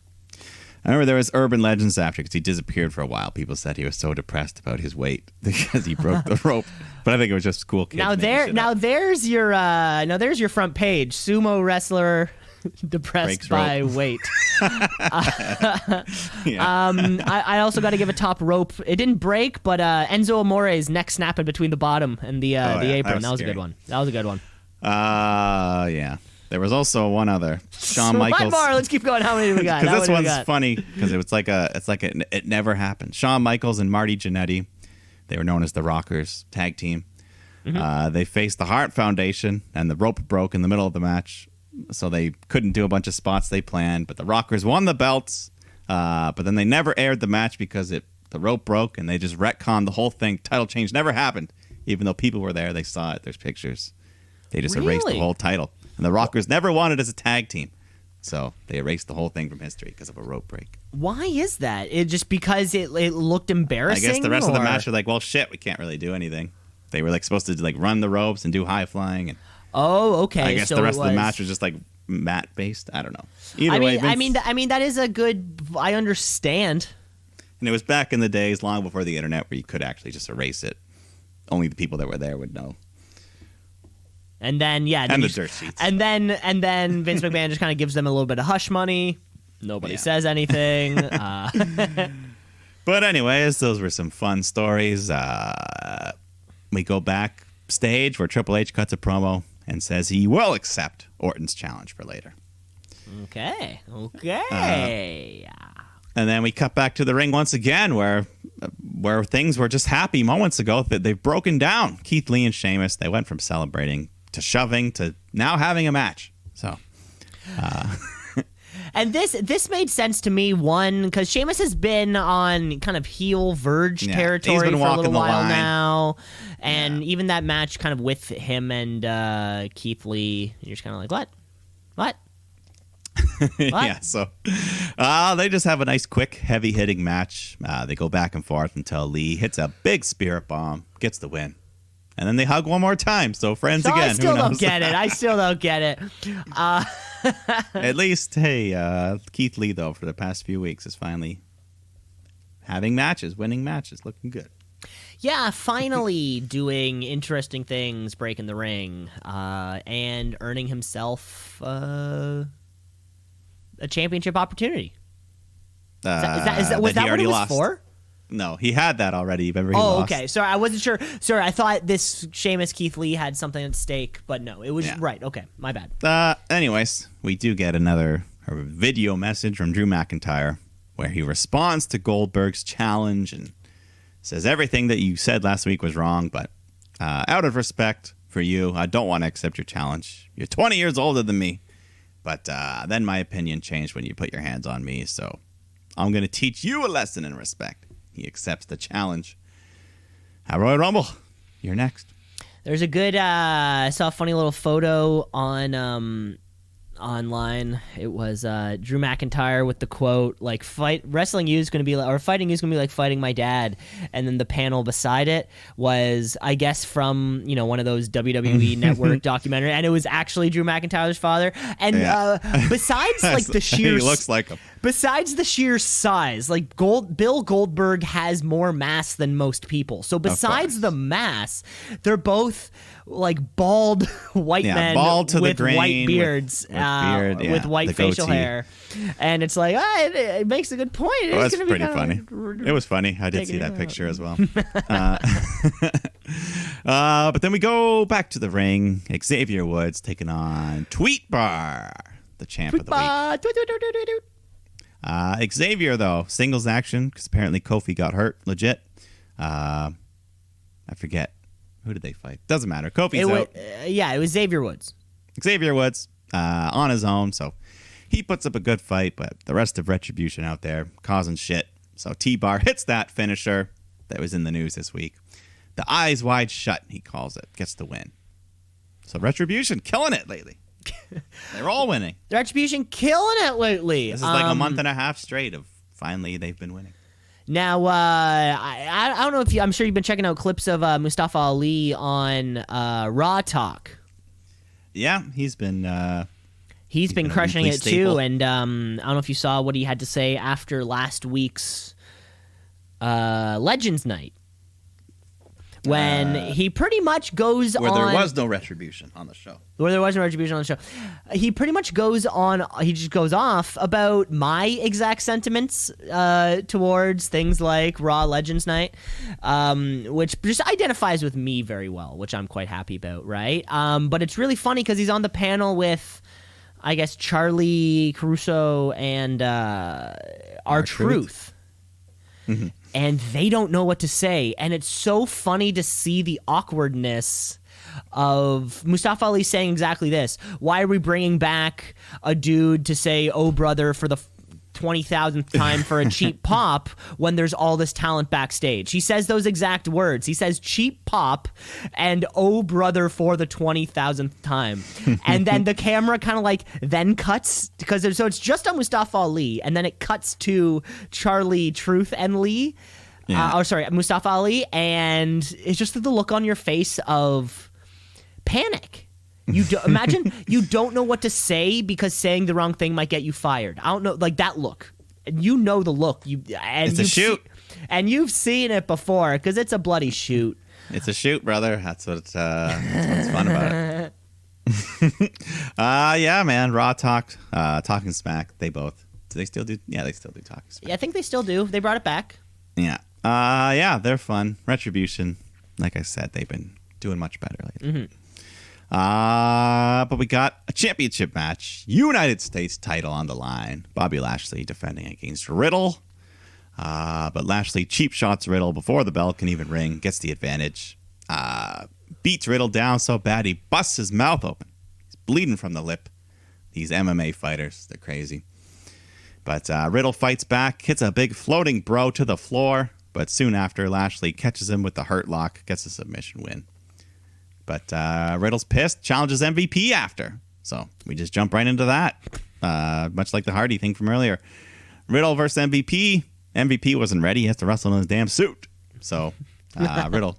I remember there was urban legends after because he disappeared for a while. People said he was so depressed about his weight because he broke the rope. But I think it was just cool kids. There's your front page. Sumo wrestler depressed Breaks by rope. weight. Yeah. I also got to give a top rope. It didn't break, but Enzo Amore's neck snapping between the bottom and the apron. That was a good one. Yeah. There was also one other. Shawn So Michaels. one more. Let's keep going. How many do we got? Because this one's funny because it never happened. Shawn Michaels and Marty Jannetty, they were known as the Rockers tag team. Mm-hmm. They faced the Hart Foundation, and the rope broke in the middle of the match, so they couldn't do a bunch of spots they planned. But the Rockers won the belts, but then they never aired the match because the rope broke, and they just retconned the whole thing. Title change never happened, even though people were there. They saw it. There's pictures. They just erased the whole title. And the Rockers never won it as a tag team. So they erased the whole thing from history because of a rope break. Why is that? It just because it looked embarrassing? I guess the rest of the match were like, well, shit, we can't really do anything. They were like supposed to like run the ropes and do high flying. And oh, okay. I guess the rest of the match was just like mat based. I don't know. Either way, I mean that is a good. I understand. And it was back in the days, long before the internet, where you could actually just erase it. Only the people that were there would know. And then And the dirt sheets. And then Vince McMahon just kind of gives them a little bit of hush money. Nobody says anything. But anyways, those were some fun stories. We go backstage where Triple H cuts a promo and says he will accept Orton's challenge for later. Okay. And then we cut back to the ring once again where things were just happy moments ago that they've broken down. Keith Lee and Sheamus, they went from celebrating to shoving to now having a match. So, and this made sense to me, one, because Sheamus has been on kind of heel verge territory for a little while now. And even that match kind of with him and Keith Lee, you're just kind of like, what? Yeah, so they just have a nice, quick, heavy-hitting match. They go back and forth until Lee hits a big spirit bomb, gets the win. And then they hug one more time, so friends again. I still don't get it. At least, hey, Keith Lee, though, for the past few weeks is finally having matches, winning matches, looking good. Yeah, finally doing interesting things, breaking the ring, and earning himself a championship opportunity. Was that what it was for? No, he had that already. Remember, he lost. Okay. Sorry, I wasn't sure. Sorry, I thought this Sheamus Keith Lee had something at stake, but no, it was right. Okay, my bad. Anyways, we do get another video message from Drew McIntyre where he responds to Goldberg's challenge and says everything that you said last week was wrong, but out of respect for you, I don't want to accept your challenge. You're 20 years older than me, but then my opinion changed when you put your hands on me, so I'm going to teach you a lesson in respect. He accepts the challenge. At Royal Rumble, you're next. There's a good, I saw a funny little photo on online. It was Drew McIntyre with the quote, like, fighting you is going to be like fighting my dad. And then the panel beside it was, I guess, from, one of those WWE Network documentary. And it was actually Drew McIntyre's father. And besides, like, the sheer... He looks like him. Besides the sheer size, like, Bill Goldberg has more mass than most people. So besides the mass, they're both, like, bald white men with white beards, with white facial hair. And it's like, it makes a good point. Oh, that's pretty funny. It was funny. I did see that picture as well. But then we go back to the ring. Xavier Woods taking on Tweet Bar, the champ of the week. Xavier, though, singles action, because apparently Kofi got hurt, legit. I forget. Who did they fight? Doesn't matter. Kofi's out. It was Xavier Woods. Xavier Woods on his own, so he puts up a good fight, but the rest of Retribution out there causing shit. So T-Bar hits that finisher that was in the news this week. The eyes wide shut, he calls it. Gets the win. So Retribution killing it lately. They're all winning. Retribution killing it lately. This is like a month and a half straight of finally they've been winning. Now, I don't know if I'm sure you've been checking out clips of Mustafa Ali on Raw Talk. Yeah, he's been crushing it staple. too. And I don't know if you saw what he had to say after last week's Legends Night. When he pretty much goes where on... there was no retribution on the show. Where there was no retribution on the show. He pretty much goes on... He just goes off about my exact sentiments towards things like Raw Legends Night, which just identifies with me very well, which I'm quite happy about, right? But it's really funny because he's on the panel with, I guess, Charlie Caruso and R-Truth. Mm-hmm. And they don't know what to say. And it's so funny to see the awkwardness of Mustafa Ali saying exactly this. Why are we bringing back a dude to say, oh, brother, for the 20,000th time for a cheap pop when there's all this talent backstage? He says those exact words. He says cheap pop and oh, brother, for the 20,000th time. And then the camera kind of like then cuts because it's just on Mustafa Ali and then it cuts to Charlie, Truth, and Lee. Mustafa Ali, and it's just the look on your face of panic. Imagine you don't know what to say because saying the wrong thing might get you fired. I don't know, like that look. You know the look. It's a shoot. And you've seen it before because it's a bloody shoot. It's a shoot, brother. That's what's fun about it. Yeah, man. Raw talked, Talking Smack. They both. Do they still do? Yeah, they still do Talking Smack. Yeah, I think they still do. They brought it back. Yeah. Yeah, they're fun. Retribution, like I said, they've been doing much better lately. But we got a championship match. United States title on the line. Bobby Lashley defending against Riddle. But Lashley cheap shots Riddle before the bell can even ring. Gets the advantage. Beats Riddle down so bad he busts his mouth open. He's bleeding from the lip. These MMA fighters, they're crazy. But Riddle fights back, hits a big floating bro to the floor. But soon after, Lashley catches him with the hurt lock, gets a submission win. But Riddle's pissed, challenges MVP after. So we just jump right into that. Much like the Hardy thing from earlier. Riddle versus MVP. MVP wasn't ready. He has to wrestle in his damn suit. So Riddle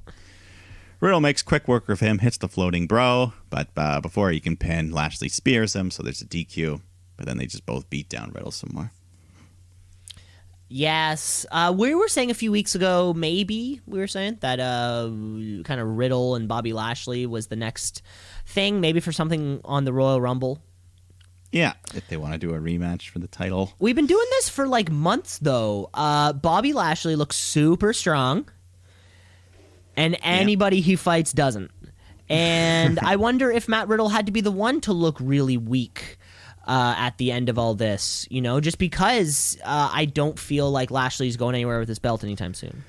makes quick work of him, hits the floating bro. But before he can pin, Lashley spears him. So there's a DQ. But then they just both beat down Riddle some more. Yes. We were saying a few weeks ago, maybe we were saying that kind of Riddle and Bobby Lashley was the next thing, maybe for something on the Royal Rumble. Yeah, if they want to do a rematch for the title. We've been doing this for like months, though. Bobby Lashley looks super strong, and anybody he fights doesn't. And I wonder if Matt Riddle had to be the one to look really weak at the end of all this, you know, just because I don't feel like Lashley's going anywhere with his belt anytime soon.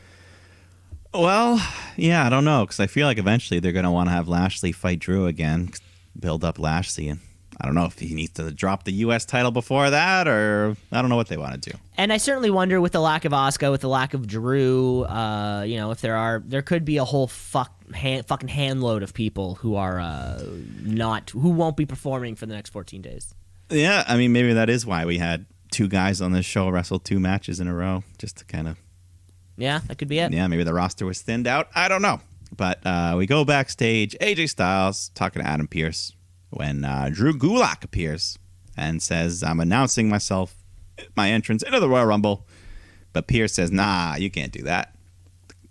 Well, yeah, I don't know, because I feel like eventually they're going to want to have Lashley fight Drew again, build up Lashley, and I don't know if he needs to drop the U.S. title before that, or I don't know what they want to do. And I certainly wonder, with the lack of Asuka, with the lack of Drew, you know, if there could be a whole fucking handload of people who are who won't be performing for the next 14 days. Yeah, I mean, maybe that is why we had two guys on this show wrestle 2 matches in a row, just to kind of... Yeah, that could be it. Yeah, maybe the roster was thinned out. I don't know. But we go backstage. AJ Styles talking to Adam Pearce when Drew Gulak appears and says, I'm announcing my entrance into the Royal Rumble. But Pearce says, nah, you can't do that.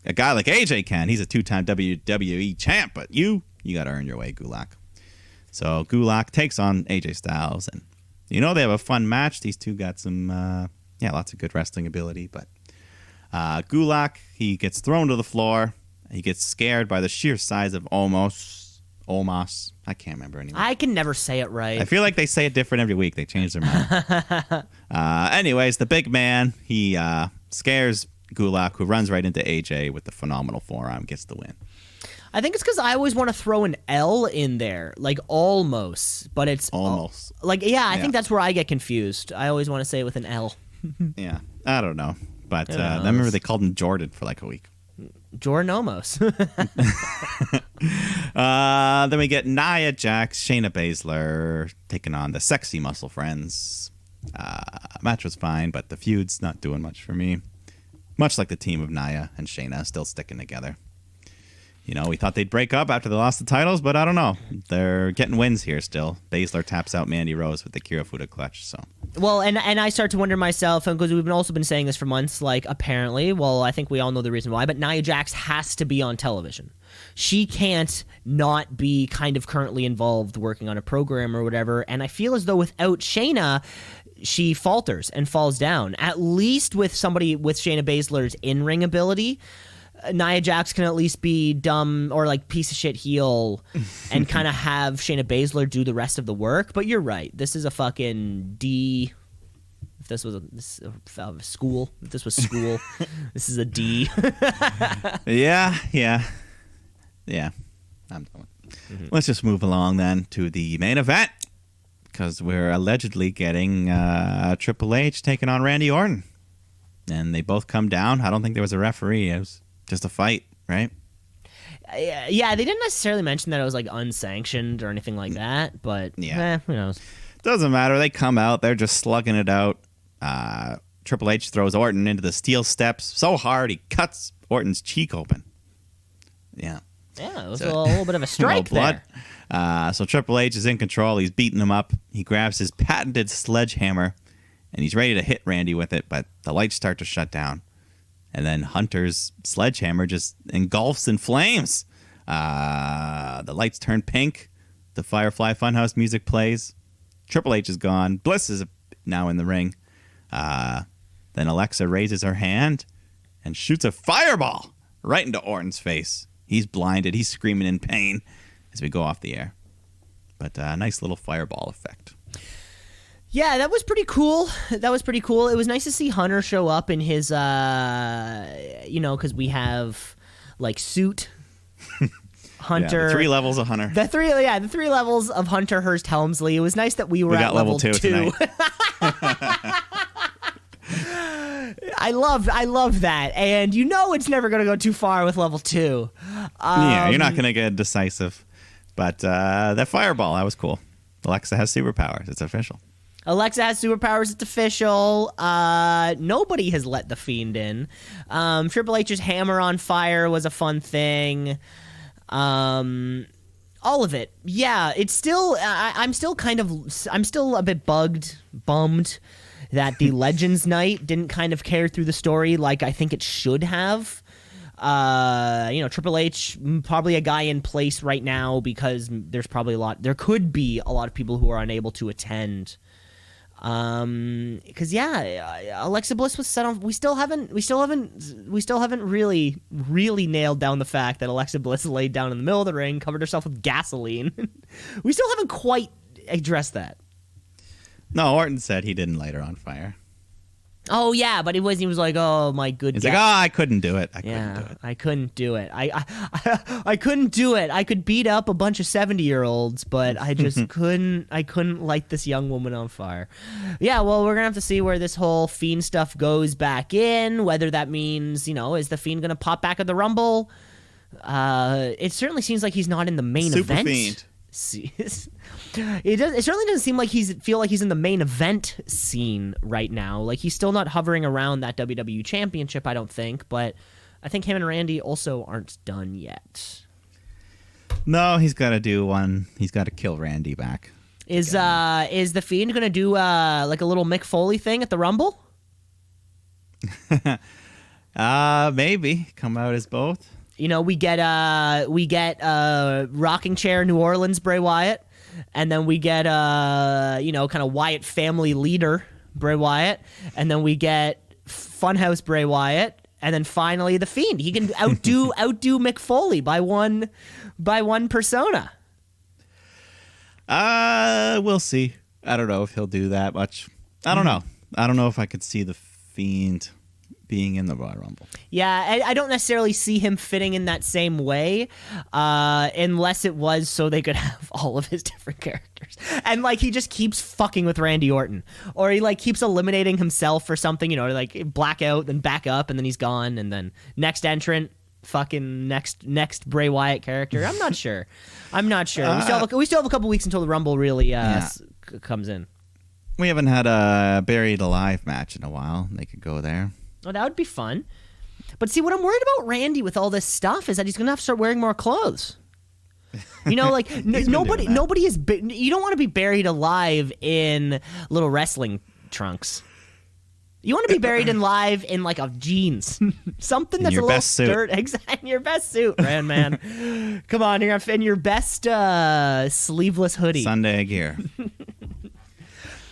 A guy like AJ can. He's a 2-time WWE champ, but you got to earn your way, Gulak. So Gulak takes on AJ Styles, and you know they have a fun match. These two got some, lots of good wrestling ability. But Gulak, he gets thrown to the floor. He gets scared by the sheer size of Omos. I can't remember anymore. I can never say it right. I feel like they say it different every week. They change their mind. Anyways, the big man, he scares Gulak, who runs right into AJ with the phenomenal forearm, gets the win. I think it's because I always want to throw an L in there, like almost, but it's almost. I think that's where I get confused. I always want to say it with an L. Yeah, I don't know. But I remember they called him Jordan for like a week. Jordan Omos. Then we get Nia Jax, Shayna Baszler taking on the Sexy Muscle Friends. Match was fine, but the feud's not doing much for me. Much like the team of Nia and Shayna, still sticking together. You know, we thought they'd break up after they lost the titles, but I don't know. They're getting wins here still. Baszler taps out Mandy Rose with the Kirifuda clutch. So, well, and I start to wonder myself, because we've also been saying this for months, like apparently, well, I think we all know the reason why, but Nia Jax has to be on television. She can't not be kind of currently involved working on a program or whatever, and I feel as though without Shayna, she falters and falls down. At least with somebody with Shayna Baszler's in-ring ability, Nia Jax can at least be dumb or like piece of shit heel and kind of have Shayna Baszler do the rest of the work. But you're right. This is a fucking D. If this was school, if this was school, this is a D. Yeah. I'm done. Let's just move along then to the main event, because we're allegedly getting Triple H taking on Randy Orton. And they both come down. I don't think there was a referee. It was just a fight, right? Yeah, they didn't necessarily mention that it was like unsanctioned or anything like that, but who knows? Doesn't matter. They come out. They're just slugging it out. Triple H throws Orton into the steel steps so hard he cuts Orton's cheek open. Yeah. Yeah, it was a little bit of a strike there. So Triple H is in control. He's beating him up. He grabs his patented sledgehammer, and he's ready to hit Randy with it, but the lights start to shut down. And then Hunter's sledgehammer just engulfs in flames. The lights turn pink. The Firefly Funhouse music plays. Triple H is gone. Bliss is now in the ring. Then Alexa raises her hand and shoots a fireball right into Orton's face. He's blinded. He's screaming in pain as we go off the air. But a nice little fireball effect. Yeah, that was pretty cool. It was nice to see Hunter show up in his, because we have, like, suit, Hunter. Yeah, the 3 levels of Hunter. The three levels of Hunter Hearst Helmsley. It was nice that we were at level 2. Tonight. I love that. And it's never going to go too far with level 2. Yeah, you're not going to get decisive. But that fireball, that was cool. Alexa has superpowers. It's official. Alexa has superpowers. It's official. Nobody has let the Fiend in. Triple H's hammer on fire was a fun thing. All of it. Yeah, it's still. I'm still a bit bummed that the Legends Night didn't kind of carry through the story like I think it should have. Triple H, probably a guy in place right now because there could be a lot of people who are unable to attend. Alexa Bliss was set on. We still haven't really nailed down the fact that Alexa Bliss laid down in the middle of the ring, covered herself with gasoline. We still haven't quite addressed that. No, Orton said he didn't light her on fire. Oh yeah, but he was like, oh my good. He's like, I couldn't do it. I couldn't do it. I couldn't do it. I could beat up a bunch of 70-year-olds, but I just couldn't. I couldn't light this young woman on fire. Yeah, well, we're gonna have to see where this whole Fiend stuff goes back in. Whether that means, is the Fiend gonna pop back at the Rumble? It certainly seems like he's not in the main event. Fiend. It certainly doesn't seem like he's in the main event scene right now. Like, he's still not hovering around that WWE Championship, I don't think. But I think him and Randy also aren't done yet. No, he's got to do one. He's got to kill Randy back. Is the Fiend going to do like a little Mick Foley thing at the Rumble? Maybe come out as both. We get rocking chair New Orleans Bray Wyatt, and then we get kind of Wyatt family leader Bray Wyatt, and then we get Funhouse Bray Wyatt, and then finally the Fiend. He can outdo Mick Foley by one persona. We'll see. I don't know if he'll do that much. I don't know. I don't know if I could see the Fiend being in the Royal Rumble. Yeah, I don't necessarily see him fitting in that same way, unless it was so they could have all of his different characters. And, like, he just keeps fucking with Randy Orton. Or he, like, keeps eliminating himself or something, like, black out, then back up, and then he's gone, and then next entrant, fucking next Bray Wyatt character. I'm not sure. We still have a couple weeks until the Rumble really comes in. We haven't had a Buried Alive match in a while. They could go there. Oh, that would be fun. But see, what I'm worried about Randy with all this stuff is that he's going to have to start wearing more clothes. Nobody is. You don't want to be buried alive in little wrestling trunks. You want to be buried alive in like a jeans, something that's a little sturdy. Exactly, in your best suit, man. Come on, you're in your best sleeveless hoodie. Sunday gear.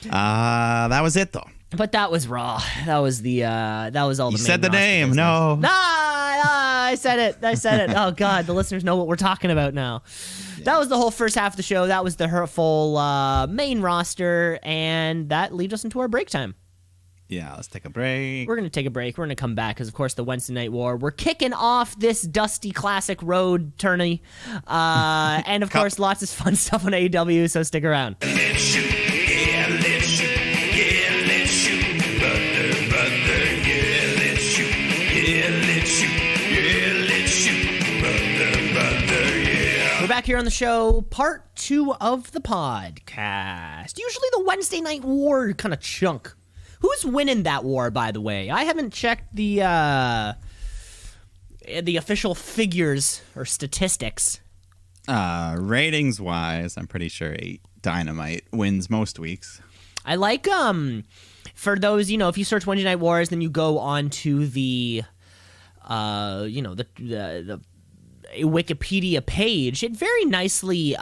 That was it though. But that was Raw. That was all the main You said the name. Business. No. I said it. Oh, God. The listeners know what we're talking about now. Yeah. That was the whole first half of the show. That was the full main roster. And that leads us into our break time. Yeah, let's take a break. We're going to take a break. We're going to come back because, of course, the Wednesday Night War. We're kicking off this dusty classic road tourney. And, of course, lots of fun stuff on AEW, so stick around. Let's shoot. Yeah, let's shoot. Yeah, let's shoot. Brother, yeah, let's shoot. Yeah, let's shoot. Yeah, let's shoot. Brother, yeah. We're back here on the show, part 2 of the podcast. Usually the Wednesday Night War kind of chunk. Who's winning that war, by the way? I haven't checked the official figures or statistics. Ratings wise, I'm pretty sure Dynamite wins most weeks. I like for those, if you search Wednesday Night Wars, then you go on to the the Wikipedia page, it very nicely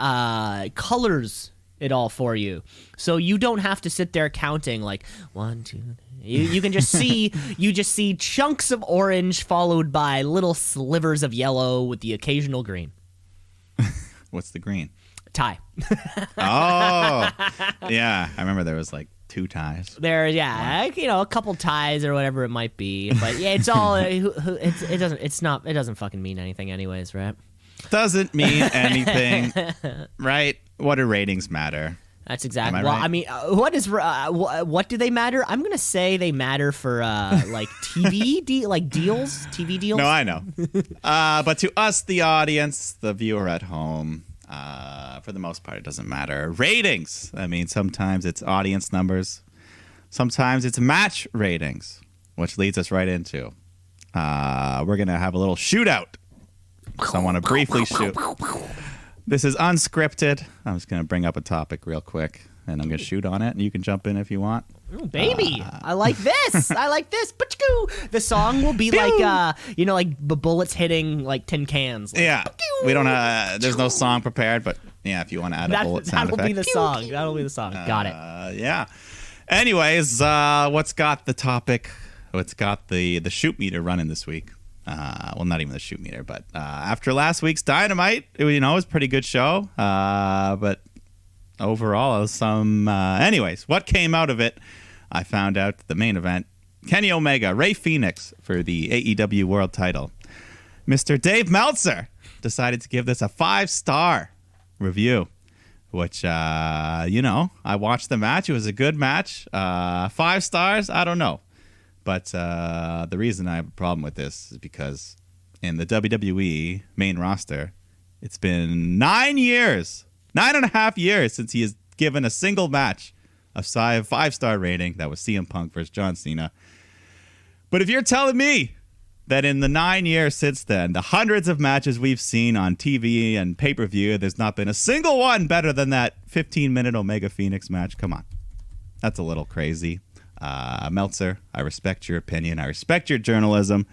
colors it all for you, so you don't have to sit there counting like 1, 2. You can just see chunks of orange followed by little slivers of yellow with the occasional green. What's the green? Tie. Oh, yeah. I remember there was like 2 ties. A couple ties or whatever it might be. But yeah, it's all it doesn't fucking mean anything anyways, right? Doesn't mean anything, right? What do ratings matter? That's exactly. Am I Well, right? I mean, what do they matter? I'm gonna say they matter for like TV deals, TV deals. No, I know. But to us, the audience, the viewer at home, for the most part, it doesn't matter. Ratings. I mean, sometimes it's audience numbers. Sometimes it's match ratings, which leads us right into we're gonna have a little shootout. So I want to briefly shoot. This is unscripted. I'm just going to bring up a topic real quick, and I'm going to shoot on it, and you can jump in if you want. Ooh, baby, I like this. I like this. The song will be like, like bullets hitting like tin cans. Like, Yeah, we don't. There's no song prepared, but yeah, if you want to add a bullet sound effect, that'll be the song. That'll be the song. Got it. Yeah. Anyways, what's got the topic? What's got the shoot meter running this week? Well, not even the shoot meter, but after last week's Dynamite, it was a pretty good show. But overall, it was some. Anyways, what came out of it? I found out that the main event: Kenny Omega, Rey Fenix for the AEW World Title. Mr. Dave Meltzer decided to give this a 5-star review, which I watched the match. It was a good match. 5 stars, I don't know. But the reason I have a problem with this is because in the WWE main roster, it's been 9 years, 9.5 years since he has given a single match a 5-star rating. That was CM Punk versus John Cena. But if you're telling me that in the 9 years since then, the hundreds of matches we've seen on TV and pay-per-view, there's not been a single one better than that 15-minute Omega Phoenix match, come on. That's a little crazy. Meltzer, I respect your opinion. I respect your journalism,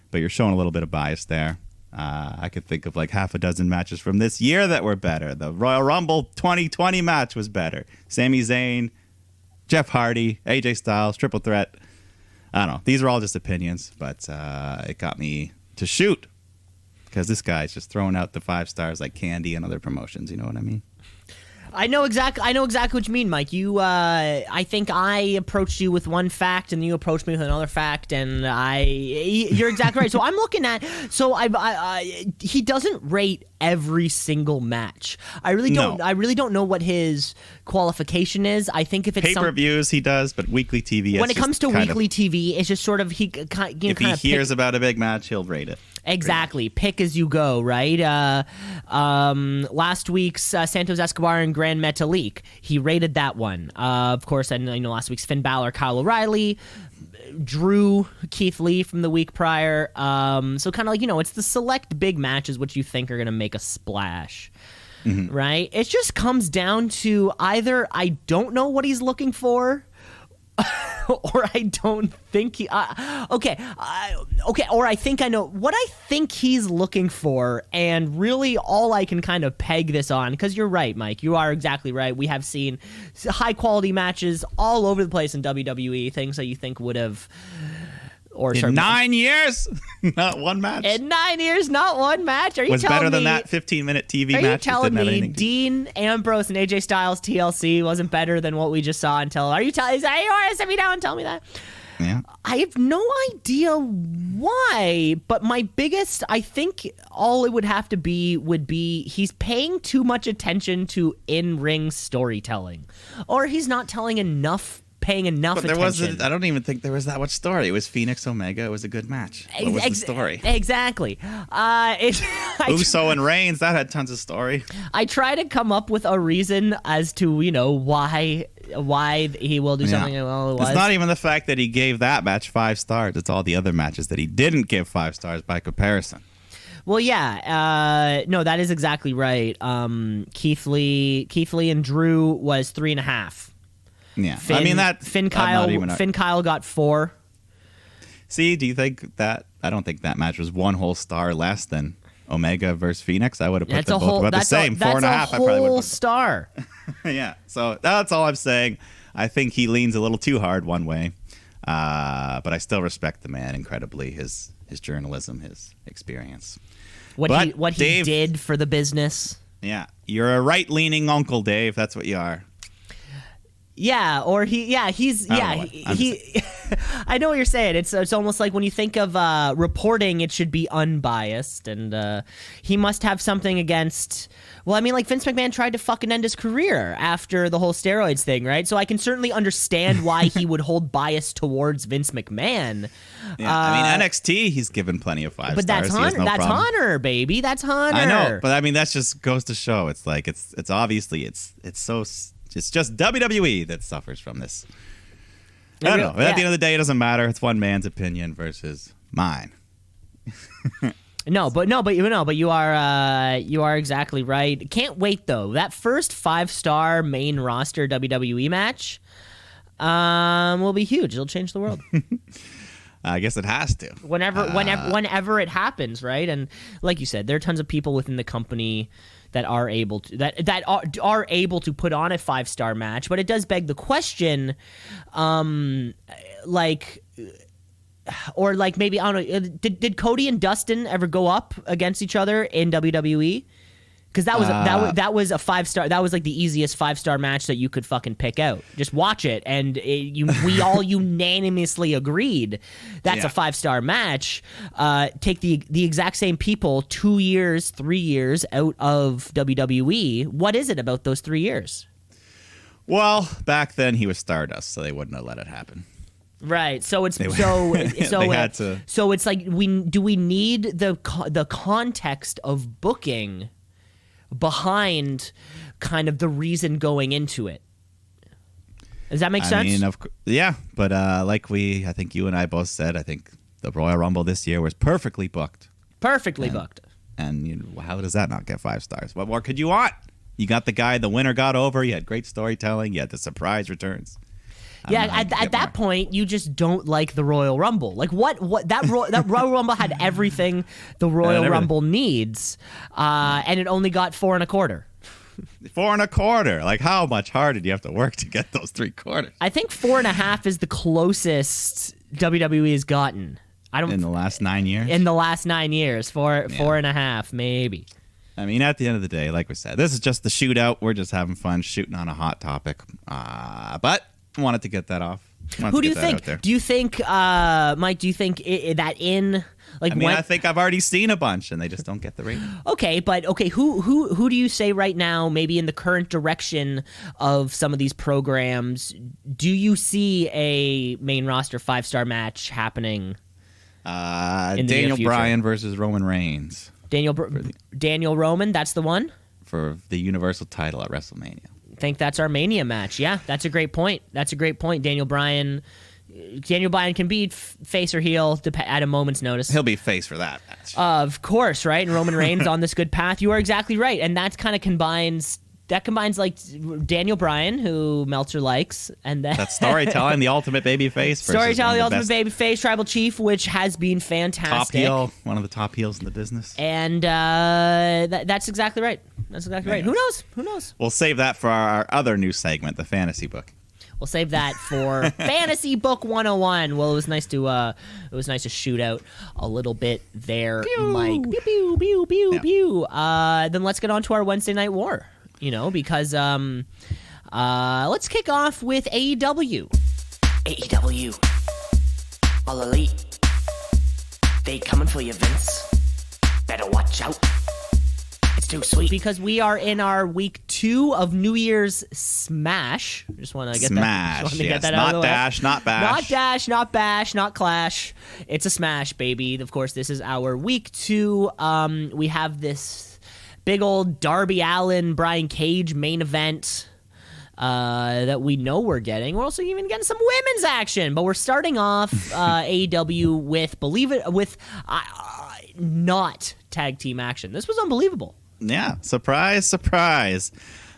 but you're showing a little bit of bias there. I could think of like half a dozen matches from this year that were better. The Royal Rumble 2020 match was better. Sami Zayn, Jeff Hardy, AJ Styles, Triple Threat. I don't know. These are all just opinions, but it got me to shoot because this guy's just throwing out the 5 stars like candy and other promotions. You know what I mean? I know exactly what you mean, Mike. I think I approached you with one fact, and you approached me with another fact, and you're exactly right. So I'm looking at, he doesn't rate every single match. I really don't know what his qualification is. I think if it's pay-per-views, he does, but weekly TV. When it comes to weekly TV, it's just sort of if he hears about a big match, he'll rate it. Exactly. Pick as you go, right? Last week's Santos Escobar and Grand Metalik, he rated that one. Of course, and last week's Finn Balor, Kyle O'Reilly, Drew, Keith Lee from the week prior. So kind of like, it's the select big matches which you think are going to make a splash. Mm-hmm. Right? It just comes down to either I don't know what he's looking for, or I don't think he. Okay, or I think I know what I think he's looking for, and really all I can kind of peg this on, because you're right, Mike. You are exactly right. We have seen high quality matches all over the place in WWE, things that you think would have. In 9 years, not one match. In 9 years, not one match. Are you was telling better than me, that 15-minute TV match? Are you telling me Dean Ambrose and AJ Styles TLC wasn't better than what we just saw until? Are you telling? You want to sit me down and tell me that? Yeah. I have no idea why, but my biggest, I think, all it would have to be would be he's paying too much attention to in-ring storytelling, or he's not paying enough attention. I don't even think there was that much story. It was Phoenix Omega. It was a good match. What was the story? Exactly. Uso and Reigns, that had tons of story. I try to come up with a reason as to, why he will do something. Well, it's not even the fact that he gave that match 5 stars. It's all the other matches that he didn't give 5 stars by comparison. Well, yeah. No, that is exactly right. Keith Lee and Drew was 3.5. Yeah, Finn Kyle got 4. See, do you think that? I don't think that match was 1 whole star less than Omega versus Phoenix, I would have put That's them a both whole. about the That's same. a, 4.5. that's I a probably would whole have. star. Yeah. So that's all I'm saying. I think he leans a little too hard one way, but I still respect the man incredibly. His journalism, his experience. What he Dave, did for the business. Yeah, you're a right-leaning uncle, Dave. That's what you are. Yeah, or he I know what you're saying. It's almost like when you think of reporting, it should be unbiased, and he must have something against. Well, I mean, like Vince McMahon tried to fucking end his career after the whole steroids thing, right? So I can certainly understand why he would hold bias towards Vince McMahon. Yeah, I mean NXT, he's given plenty of 5 but stars. that's He has Hunter. no That's problem. Hunter, baby. That's Hunter. I know, but I mean that just goes to show. It's like it's obviously it's just WWE that suffers from this. I don't know. But at the end of the day, it doesn't matter. It's one man's opinion versus mine. But you are exactly right. Can't wait though. That first 5-star main roster WWE match will be huge. It'll change the world. I guess it has to. Whenever it happens, right? And like you said, there are tons of people within the company that are able to are able to put on a 5-star match, but it does beg the question, maybe I don't know, did Cody and Dustin ever go up against each other in WWE? Because that was a 5-star. That was like the easiest 5-star match that you could fucking pick out. Just watch it, and we all unanimously agreed that's a 5-star match. Take the exact same people 2 years, 3 years out of WWE. What is it about those 3 years? Well, back then he was Stardust, so they wouldn't have let it happen. Right. So it's They had to. So it's like we need the context of booking behind kind of the reason going into it. Does that make sense? I mean, yeah, but I think you and I both said, I think the Royal Rumble this year was perfectly booked. Perfectly booked. And how does that not get 5 stars? What more could you want? You got the guy, the winner got over. You had great storytelling. You had the surprise returns. At that point, you just don't like the Royal Rumble. Like that Royal Rumble had everything the Royal Rumble needs, and it only got 4 1/4. 4 1/4. Like how much harder do you have to work to get those 3/4? I think 4.5 is the closest WWE has gotten. In the last 9 years. In the last 9 years, 4.5 maybe. I mean, at the end of the day, like we said, this is just the shootout. We're just having fun shooting on a hot topic, but. Wanted to get that off. Who do you think? Do you think, Mike? Do you think that in like? I think I've already seen a bunch, and they just don't get the rating. Okay, but who do you say right now? Maybe in the current direction of some of these programs, do you see a main roster 5-star match happening? Daniel Bryan versus Roman Reigns. Daniel Roman. That's the one for the Universal title at WrestleMania. Think that's our Mania match. Yeah, that's a great point. Daniel Bryan can be face or heel at a moment's notice. He'll be face for that match. Of course, right? And Roman Reigns on this good path. You are exactly right. And that kind of combines like Daniel Bryan, who Meltzer likes, and then that's storytelling, the ultimate babyface. Storytelling, the ultimate babyface, Tribal Chief, which has been fantastic. Top heel, one of the top heels in the business. And that's exactly right. Right. Who knows? We'll save that for our other new segment, the fantasy book. We'll save that for Fantasy Book 101. Well, it was nice to shoot out a little bit there, pew! Mike. Pew pew pew pew pew. Then let's get on to our Wednesday Night War. Because let's kick off with AEW. AEW, All Elite, they coming for you, Vince. Better watch out. It's too sweet. Because we are in our week 2 of New Year's Smash. Just want to get get that out of the way. Not Dash, not Bash. Not Dash, not Bash, not Clash. It's a Smash, baby. Of course, this is our week 2. We have this big old Darby Allin, Brian Cage main event that we know we're getting. We're also even getting some women's action, but we're starting off AEW with not tag team action. This was unbelievable. Yeah, surprise, surprise.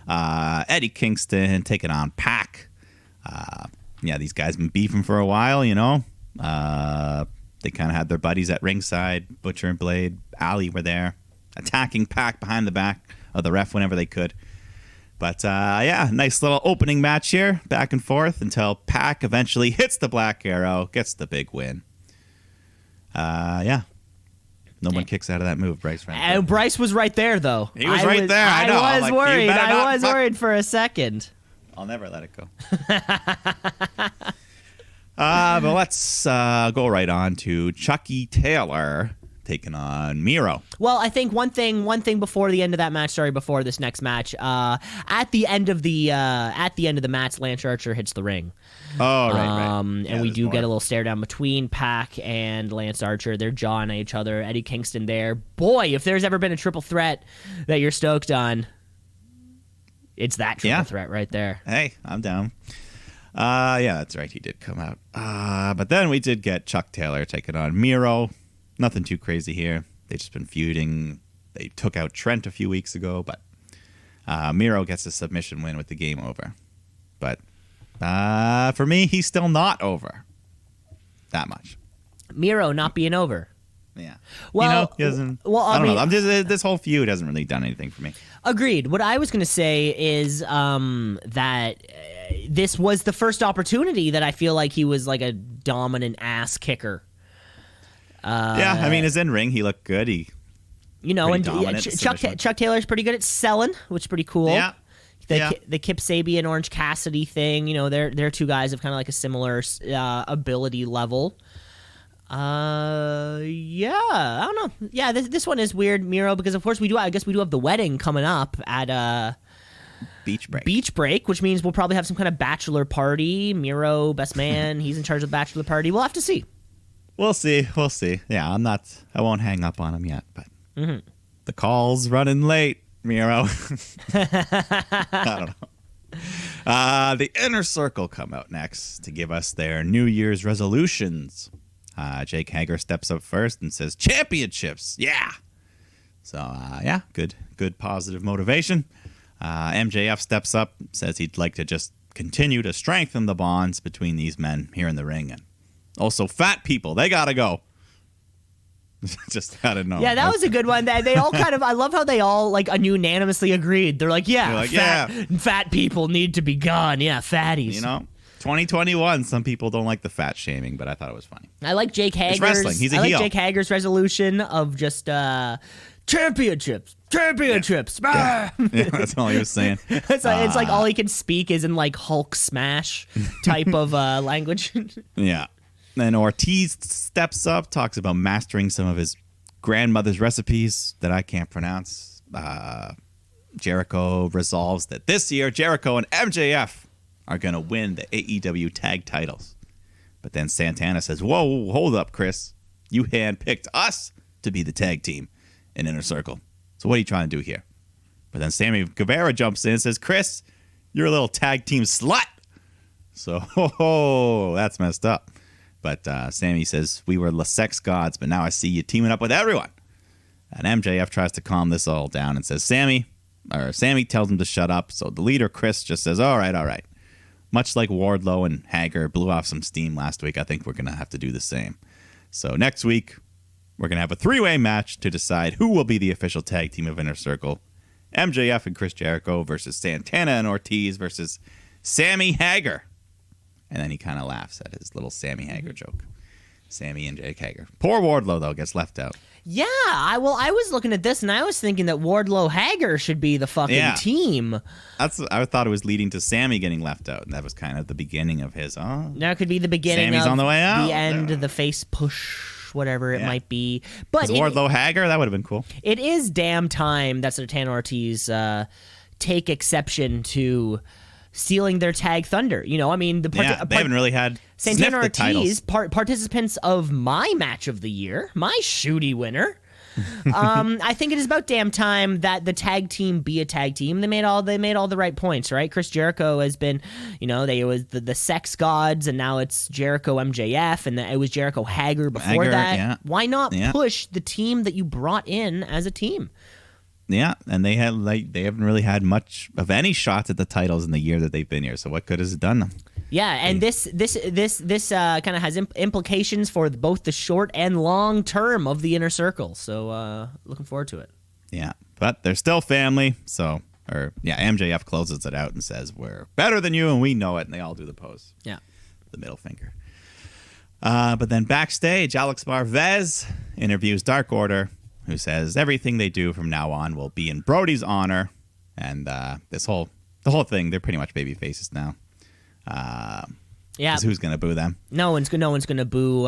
Eddie Kingston taking on Pac. These guys been beefing for a while, They kind of had their buddies at ringside. Butcher and Blade, Ali were there. attacking Pac behind the back of the ref whenever they could. But, nice little opening match here, back and forth, until Pac eventually hits the Black Arrow, gets the big win. No one kicks out of that move, Bryce. And Bryce was right there, though. He was right there. I know. I was worried. I was fuck. worried for a second. I'll never let it go. But let's go right on to Chucky Taylor taking on Miro. Well, I think one thing before the end of that match, before this next match, at the end of the match, Lance Archer hits the ring. Oh, right. And we do get a little stare down between Pac and Lance Archer. They're jawing at each other. Eddie Kingston there. Boy, if there's ever been a triple threat that you're stoked on, it's that triple threat right there. Hey, I'm down. That's right. He did come out. But then we did get Chuck Taylor taking on Miro. Nothing too crazy here. They've just been feuding. They took out Trent a few weeks ago, but Miro gets a submission win with the game over. But for me, he's still not over that much. Miro not being over. Yeah. Well, he doesn't. Well, I don't know. This whole feud hasn't really done anything for me. Agreed. What I was going to say is that this was the first opportunity that I feel like he was like a dominant ass kicker. His in ring, he looked good. Chuck Taylor's pretty good at selling, which is pretty cool. Yeah. The Kip Sabian, Orange Cassidy thing, they're two guys of kind of like a similar ability level. I don't know. Yeah, this one is weird, Miro, because of course we do have the wedding coming up at Beach Break, which means we'll probably have some kind of bachelor party. Miro, best man, he's in charge of the bachelor party. We'll have to see. We'll see. Yeah, I won't hang up on him yet, but the call's running late, Miro. I don't know. The Inner Circle come out next to give us their New Year's resolutions. Jake Hager steps up first and says, championships, yeah. So, good positive motivation. MJF steps up, says he'd like to just continue to strengthen the bonds between these men here in the ring. And also, fat people, they gotta go. Just out of nowhere. Yeah, that was a good one. They all kind of, I love how they all like unanimously agreed. They're like, fat people need to be gone. Yeah, fatties. 2021, some people don't like the fat shaming, but I thought it was funny. I like Jake Hager's. It's wrestling. He's a heel. Jake Hager's resolution of just championships. Yeah, that's all he was saying. It's like all he can speak is in like Hulk smash type of language. Yeah. Then Ortiz steps up, talks about mastering some of his grandmother's recipes that I can't pronounce. Jericho resolves that this year Jericho and MJF are going to win the AEW tag titles. But then Santana says, whoa, hold up, Chris. You handpicked us to be the tag team in Inner Circle. So what are you trying to do here? But then Sammy Guevara jumps in and says, Chris, you're a little tag team slut. So, that's messed up. But Sammy says, we were the sex gods, but now I see you teaming up with everyone. And MJF tries to calm this all down and says, Sammy tells him to shut up. So the leader, Chris, just says, all right. Much like Wardlow and Hager blew off some steam last week, I think we're going to have to do the same. So next week, we're going to have a three-way match to decide who will be the official tag team of Inner Circle. MJF and Chris Jericho versus Santana and Ortiz versus Sammy Hager. And then he kind of laughs at his little Sammy Hager joke. Sammy and Jake Hager. Poor Wardlow, though, gets left out. Yeah, I was looking at this, and I was thinking that Wardlow Hager should be the fucking team. I thought it was leading to Sammy getting left out, and that was kind of the beginning of his, That could be the beginning Sammy's of on the way out. The end, the face push, whatever it might be. But Wardlow Hager, that would have been cool. It is damn time that Santana Ortiz take exception to stealing their tag thunder. They haven't really had Santana Ortiz, participants of my match of the year, my shooty winner. I think it is about damn time that the tag team be a tag team. They made all the right points, right? Chris Jericho has been, they was the sex gods, and now it's Jericho MJF, and it was Jericho Hager before that. Yeah. Why not push the team that you brought in as a team? Yeah, and they haven't really had much of any shots at the titles in the year that they've been here. So what good has it done them? Yeah, and this kind of has implications for both the short and long term of the Inner Circle. So looking forward to it. Yeah, but they're still family. So, MJF closes it out and says, "We're better than you, and we know it." And they all do the pose. Yeah. The middle finger. But then backstage, Alex Marvez interviews Dark Order, who says everything they do from now on will be in Brody's honor. And the whole thing, they're pretty much baby faces now. Yeah. Who's gonna boo them? No one's gonna boo.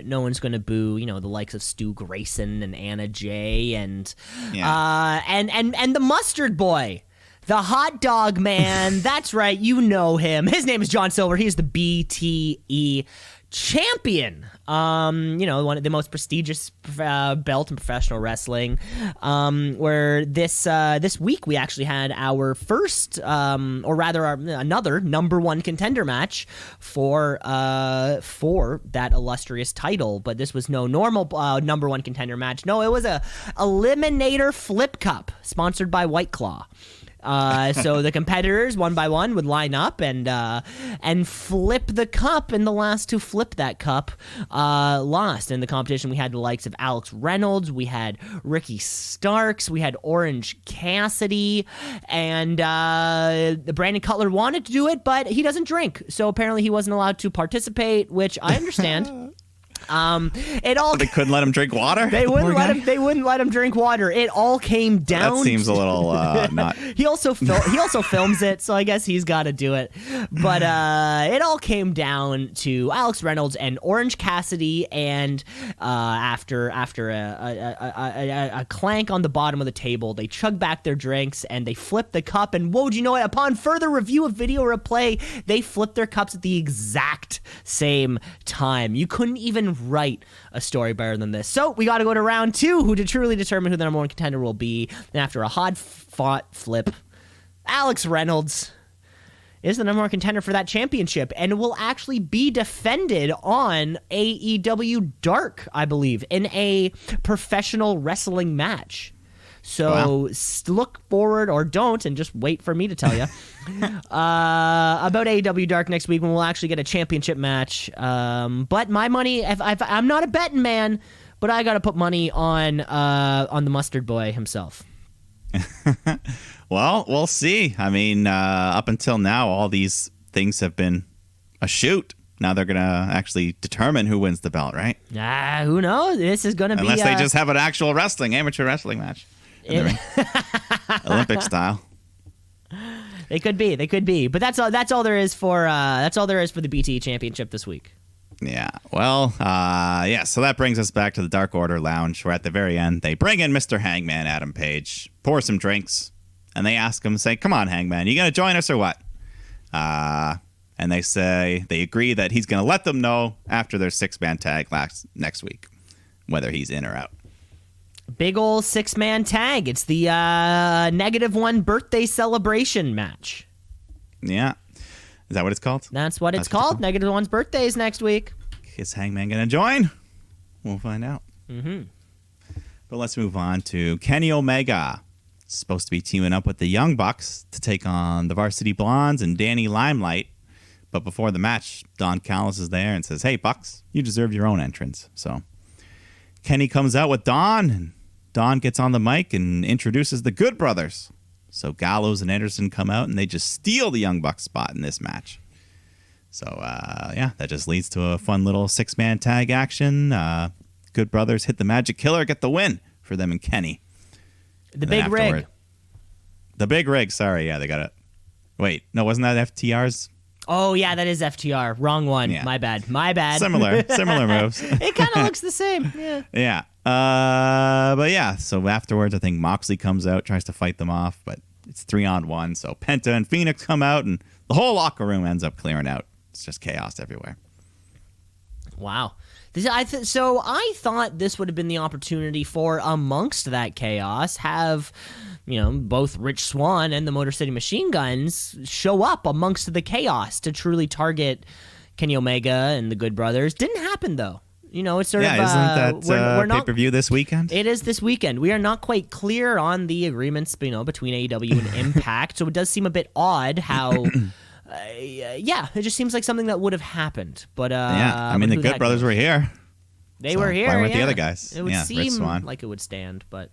No one's gonna boo. The likes of Stu Grayson and Anna Jay and the Mustard Boy, the hot dog man. That's right. You know him. His name is John Silver. He's the BTE champion. One of the most prestigious belt in professional wrestling. Where this week we actually had our first, another number one contender match for that illustrious title. But this was no normal number one contender match. No, it was a Eliminator Flip Cup sponsored by White Claw. So the competitors one by one would line up and flip the cup, and the last to flip that cup lost. In the competition, we had the likes of Alex Reynolds, we had Ricky Starks, we had Orange Cassidy, and Brandon Cutler wanted to do it, but he doesn't drink, so apparently he wasn't allowed to participate, which I understand. They couldn't let him drink water. They wouldn't let him drink water. It all came down. That seems a little not. He also films it, so I guess he's got to do it. But it all came down to Alex Reynolds and Orange Cassidy, and after a clank on the bottom of the table, they chug back their drinks and they flip the cup. And whoa, do you know what? Upon further review of video replay, they flipped their cups at the exact same time. You couldn't even write a story better than this. So we got to go to round two, who to truly determine who the number one contender will be. And after a hard-fought flip, Alex Reynolds is the number one contender for that championship, and will actually be defended on AEW Dark, I believe, in a professional wrestling match. So look forward, or don't, and just wait for me to tell you about AEW Dark next week, when we'll actually get a championship match. But my money, I'm not a betting man, but I got to put money on the Mustard Boy himself. Well, we'll see. I mean, up until now, all these things have been a shoot. Now they're going to actually determine who wins the belt, right? Who knows? This is going to be... Unless they just have an actual amateur wrestling match. Olympic style. They could be. But that's all there is for the BTE Championship this week. Yeah. Well, so that brings us back to the Dark Order Lounge, where at the very end they bring in Mr. Hangman Adam Page, pour some drinks, and they ask him, say, "Come on, Hangman, you gonna join us or what?" And they agree that he's gonna let them know after their 6-man tag next week, whether he's in or out. Big ol' 6-man tag. It's the -1 birthday celebration match. Yeah. Is that what it's called? That's what it's called. -1's birthday is next week. Is Hangman going to join? We'll find out. Mm-hmm. But let's move on to Kenny Omega. It's supposed to be teaming up with the Young Bucks to take on the Varsity Blondes and Danny Limelight. But before the match, Don Callis is there and says, "Hey, Bucks, you deserve your own entrance." So Kenny comes out with Don, and Don gets on the mic and introduces the Good Brothers. So Gallows and Anderson come out, and they just steal the Young Bucks spot in this match. So, that just leads to a fun little 6-man tag action. Good Brothers hit the Magic Killer, get the win for them and Kenny. The Big Rig. The Big Rig, sorry. Yeah, they got it. Wait, no, wasn't that FTR's? Oh, yeah, that is FTR. Wrong one. Yeah. My bad. Similar moves. It kind of looks the same. Yeah. Yeah. So afterwards, I think Moxley comes out, tries to fight them off, but it's 3-on-1. So Penta and Phoenix come out, and the whole locker room ends up clearing out. It's just chaos everywhere. Wow. So I thought this would have been the opportunity for, amongst that chaos, have, both Rich Swann and the Motor City Machine Guns show up amongst the chaos to truly target Kenny Omega and the Good Brothers. Didn't happen, though. It's sort of... isn't that pay-per-view this weekend? It is this weekend. We are not quite clear on the agreements, between AEW and Impact, so it does seem a bit odd how... it just seems like something that would have happened. But the Good Brothers were here. They were here. Why weren't the other guys? It would seem like it would stand, but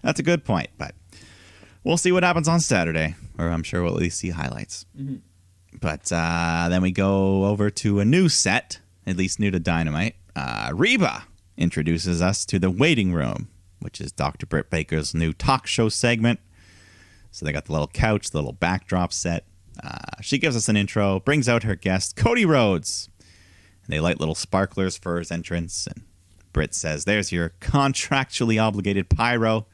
That's a good point, but we'll see what happens on Saturday, or I'm sure we'll at least see highlights. Mm-hmm. But then we go over to a new set, at least new to Dynamite. Reba introduces us to the waiting room, which is Dr. Britt Baker's new talk show segment. So they got the little couch, the little backdrop set. She gives us an intro, brings out her guest, Cody Rhodes. And they light little sparklers for his entrance. And Britt says, "There's your contractually obligated pyro."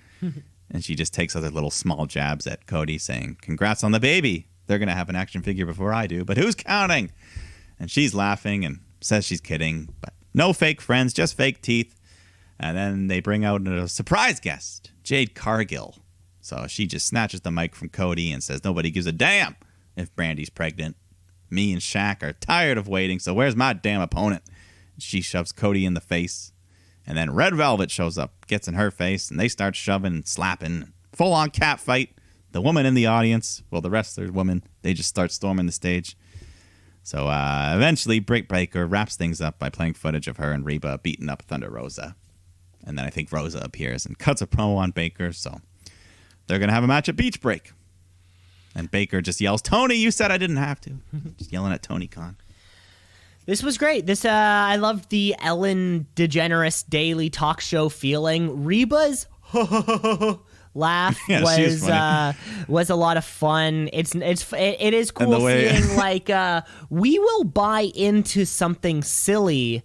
And she just takes other little small jabs at Cody, saying, "Congrats on the baby. They're going to have an action figure before I do, but who's counting?" And she's laughing and says she's kidding, but no fake friends, just fake teeth. And then they bring out a surprise guest, Jade Cargill. So she just snatches the mic from Cody and says, "Nobody gives a damn if Brandy's pregnant. Me and Shaq are tired of waiting, so where's my damn opponent?" She shoves Cody in the face. And then Red Velvet shows up, gets in her face, and they start shoving and slapping. Full-on cat fight. The woman in the audience, well, the wrestler's woman, they just start storming the stage. So eventually, Britt Baker wraps things up by playing footage of her and Reba beating up Thunder Rosa. And then I think Rosa appears and cuts a promo on Baker, so they're going to have a match at Beach Break. And Baker just yells, "Tony, you said I didn't have to." Just yelling at Tony Khan. This was great. I loved the Ellen DeGeneres daily talk show feeling. Reba's laugh was a lot of fun. It is cool seeing like we will buy into something silly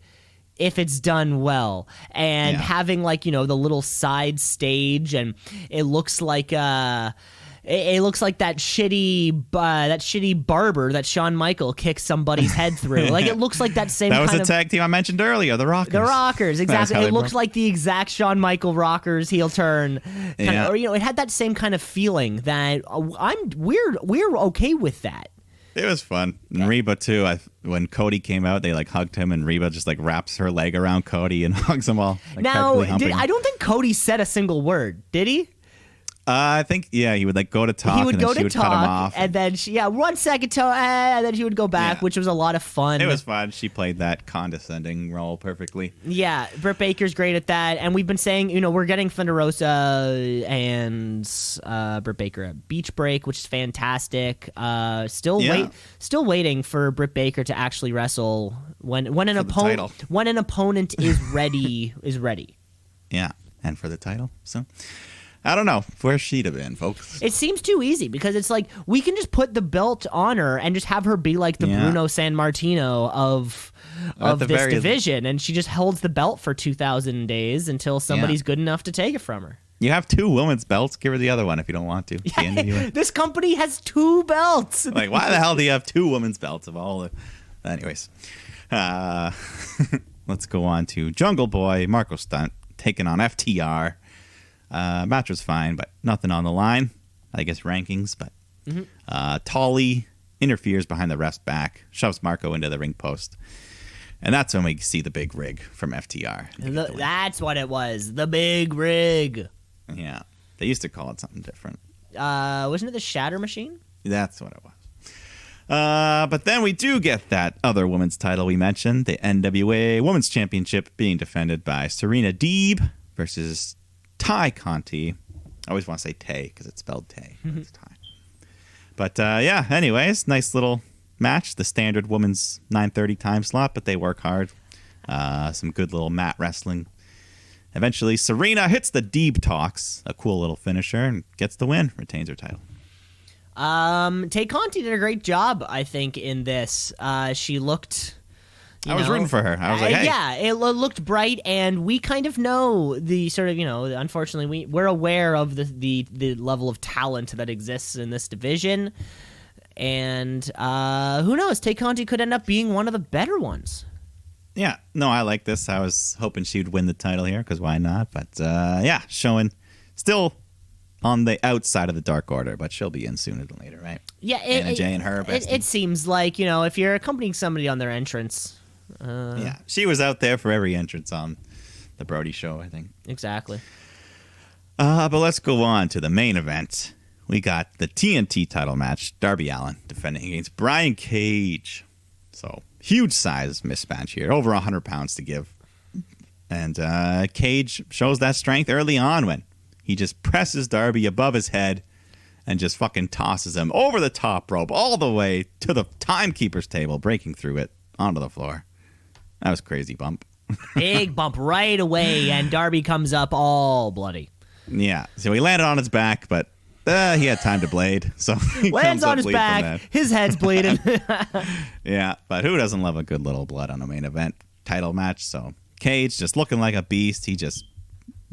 if it's done well, and having like the little side stage, and it looks like it looks like that shitty barber that Shawn Michael kicked somebody's head through. Like it looks like that same. That was kind the tag team I mentioned earlier, the Rockers. The Rockers, exactly. It looks like the exact Shawn Michael Rockers heel turn. Or it had that same kind of feeling that we're okay with that. It was fun. And Reba too. When Cody came out, they like hugged him, and Reba just like wraps her leg around Cody and hugs him all. Like, now, I don't think Cody said a single word. Did he? I think, he would like go to talk, and then she would cut him off. And then 1 second, and then she would go back, which was a lot of fun. It was fun. She played that condescending role perfectly. Yeah, Britt Baker's great at that. And we've been saying, we're getting Thunder Rosa and Britt Baker at Beach Break, which is fantastic. Still waiting for Britt Baker to actually wrestle when an opponent is ready. Yeah, and for the title. So I don't know where she'd have been, folks. It seems too easy because it's like we can just put the belt on her and just have her be like the Bruno Sammartino of this division, and she just holds the belt for 2,000 days until somebody's good enough to take it from her. You have 2 women's belts. Give her the other one if you don't want to. This company has 2 belts. Like, why the hell do you have 2 women's belts of all the... Anyways. Let's go on to Jungle Boy, Marco Stunt, taking on FTR. Match was fine, but nothing on the line. I guess rankings, but Tully interferes behind the ref's back, shoves Marco into the ring post. And that's when we see the big rig from FTR. That's what it was. The big rig. Yeah. They used to call it something different. Wasn't it the Shatter Machine? That's what it was. But then we do get that other women's title we mentioned, the NWA Women's Championship being defended by Serena Deeb versus Ty Conti. I always want to say Tay because it's spelled Tay. It's Ty. But anyways, nice little match. The standard women's 9:30 time slot, but they work hard. Some good little mat wrestling. Eventually, Serena hits the Deeb Talks, a cool little finisher, and gets the win. Retains her title. Tay Conti did a great job, I think, in this. She looked... I was rooting for her. I was like, hey. Yeah, it looked bright, and we kind of know the sort of, unfortunately, we're aware of the level of talent that exists in this division. And who knows? Tay Conti could end up being one of the better ones. Yeah, no, I like this. I was hoping she would win the title here, because why not? But showing still on the outside of the Dark Order, but she'll be in sooner than later, right? Yeah, Anna Jay and her. It seems like, if you're accompanying somebody on their entrance... she was out there for every entrance on the Brody show, I think. Exactly. But let's go on to the main event. We got the TNT title match. Darby Allin defending against Brian Cage. So, huge size mismatch here. Over 100 pounds to give. And Cage shows that strength early on when he just presses Darby above his head and just fucking tosses him over the top rope all the way to the timekeeper's table, breaking through it onto the floor. That was crazy bump. Big bump right away, and Darby comes up all bloody. Yeah, so he landed on his back, but he had time to blade. So he lands comes up on his bleed from back, that. his head's bleeding. Yeah, but who doesn't love a good little blood on a main event title match? So Cage just looking like a beast.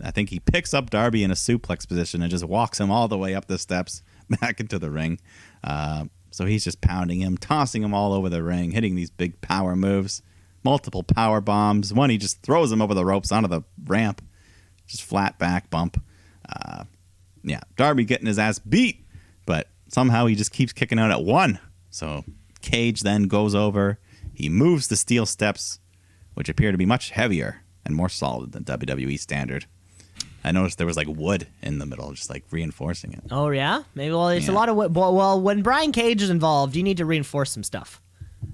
I think he picks up Darby in a suplex position and just walks him all the way up the steps back into the ring. So he's just pounding him, tossing him all over the ring, hitting these big power moves, multiple power bombs. One, he just throws him over the ropes onto the ramp, just flat back bump. Yeah, Darby getting his ass beat, but somehow he just keeps kicking out at 1. So Cage then goes over. He moves the steel steps, which appear to be much heavier and more solid than WWE standard. I noticed there was like wood in the middle, just like reinforcing it. Oh, yeah? Maybe, well, it's a Yeah. lot of wood. Well, when Brian Cage is involved, you need to reinforce some stuff.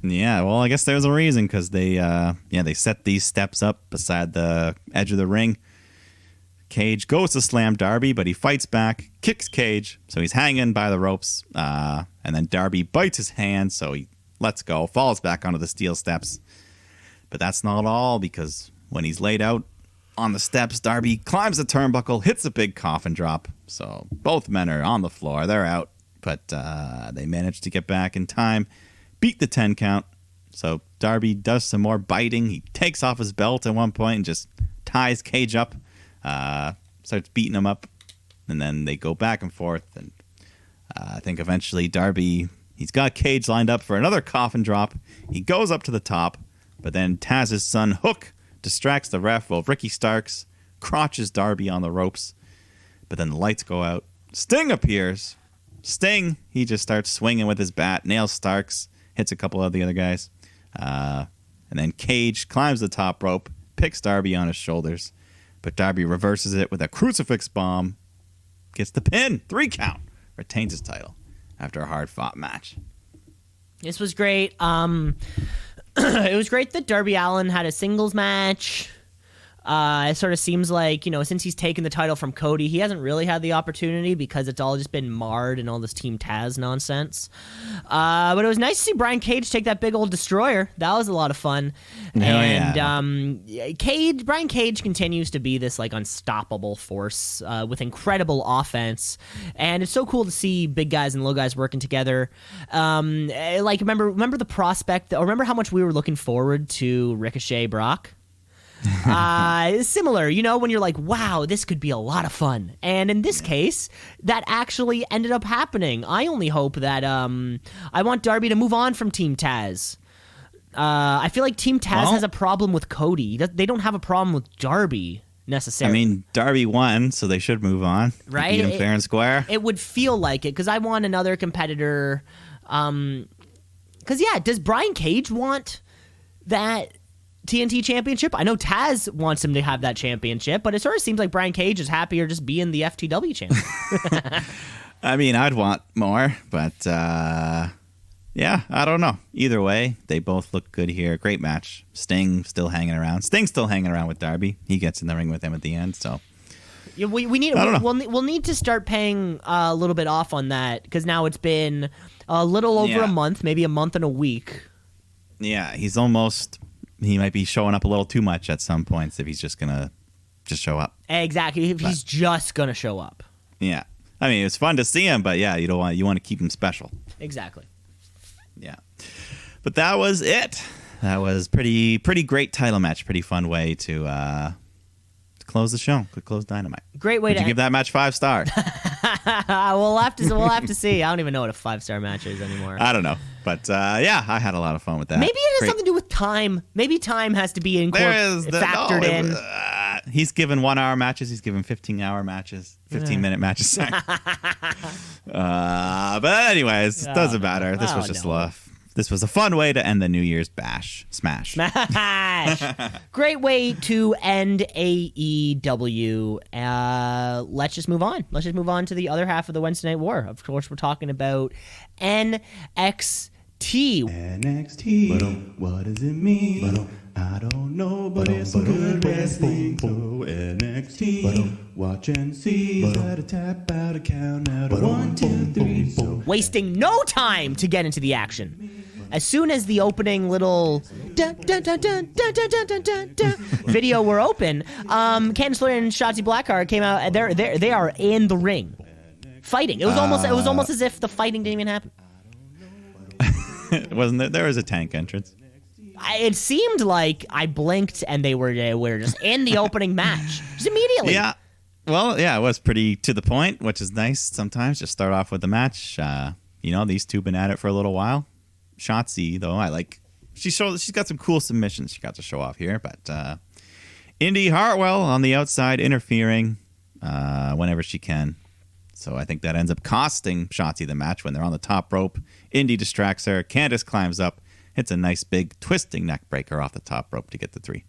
Yeah, well, I guess there's a reason, because they set these steps up beside the edge of the ring. Cage goes to slam Darby, but he fights back, kicks Cage, so he's hanging by the ropes, and then Darby bites his hand, so he lets go, falls back onto the steel steps. But that's not all, because when he's laid out on the steps, Darby climbs the turnbuckle, hits a big coffin drop, so both men are on the floor, they're out, but they manage to get back in time, beat the 10 count, so Darby does some more biting, he takes off his belt at one point and just ties Cage up, starts beating him up, and then they go back and forth, and I think eventually Darby, he's got Cage lined up for another coffin drop. He goes up to the top, but then Taz's son Hook distracts the ref while Ricky Starks crotches Darby on the ropes, but then the lights go out. Sting appears. Sting, he just starts swinging with his bat, nails Starks, hits a couple of the other guys, and then Cage climbs the top rope, picks Darby on his shoulders, but Darby reverses it with a crucifix bomb, gets the pin, 3 count, retains his title after a hard-fought match. This was great. It was great that Darby Allin had a singles match. It sort of seems like, since he's taken the title from Cody, he hasn't really had the opportunity because it's all just been marred in all this Team Taz nonsense. But it was nice to see Brian Cage take that big old destroyer. That was a lot of fun. Brian Cage continues to be this like unstoppable force with incredible offense, and it's so cool to see big guys and little guys working together. Remember the prospect, or remember how much we were looking forward to Ricochet Brock? Similar, when you're like, wow, this could be a lot of fun. And in this case, that actually ended up happening. I only hope that I want Darby to move on from Team Taz. I feel like Team Taz has a problem with Cody. They don't have a problem with Darby necessarily. I mean, Darby won, so they should move on. Right? Beat him fair and square. It would feel like it, because I want another competitor. Because, does Brian Cage want that TNT championship? I know Taz wants him to have that championship, but it sort of seems like Brian Cage is happier just being the FTW champion. I mean, I'd want more, but I don't know. Either way, they both look good here. Great match. Sting's still hanging around with Darby. He gets in the ring with him at the end, so Yeah, we'll need to start paying a little bit off on that, because now it's been a little over a month, maybe a month and a week. Yeah, he might be showing up a little too much at some points if he's just gonna show up. Exactly, if he's just gonna show up. Yeah, I mean, it's fun to see him, but you want to keep him special. Exactly. Yeah, but that was it. That was pretty great title match. Pretty fun way to close the show. Could close Dynamite. Great way to give that match 5 stars. We'll have to see. I don't even know what a 5-star match is anymore. I don't know, but I had a lot of fun with that. Maybe it has something to do with time. Maybe time has to be factored in. He's given 1-hour matches. He's given 15-hour matches, 15-minute matches. Sorry. But anyways, doesn't matter. This was just love. This was a fun way to end the New Year's smash. Great way to end AEW. Let's just move on. Let's just move on to the other half of the Wednesday Night War. Of course, we're talking about NXT. NXT. What does it mean? I don't know, but it's some good wrestling. So NXT, watch and see. Gotta tap out a count out of 1, 2, 3. So Wasting no time to get into the action. As soon as the opening little dun, dun, dun, dun, dun, dun, dun, dun, dun, dun, video were open, Candice LeRae and Shotzi Blackheart came out. They are in the ring, fighting. It was almost as if the fighting didn't even happen. Wasn't there? There was a tank entrance. It seemed like I blinked and they were just in the opening match, just immediately. Yeah. Well, yeah, it was pretty to the point, which is nice sometimes. Just start off with the match. These two been at it for a little while. Shotzi, though, she's got some cool submissions she got to show off here, but Indy Hartwell on the outside interfering whenever she can. So I think that ends up costing Shotzi the match when they're on the top rope. Indy distracts her. Candice climbs up, hits a nice big twisting neck breaker off the top rope to get the 3.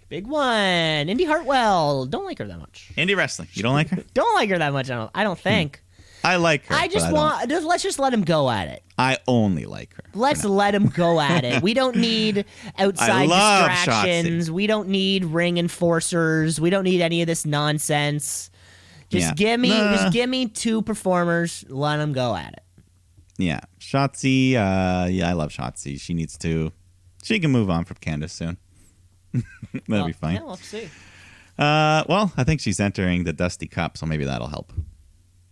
Big one. Indy Hartwell. Don't like her that much. Indie wrestling. You don't like her? Don't like her that much. I don't think. I like her. Let's just let him go at it. I only like her. Let's let him go at it. We don't need outside distractions. Shotzi. We don't need ring enforcers. We don't need any of this nonsense. Just give me 2 performers. Let them go at it. Yeah, Shotzi. I love Shotzi. She can move on from Candice soon. That'll be fine. Yeah, we'll see. Well, I think she's entering the Dusty Cup, so maybe that'll help.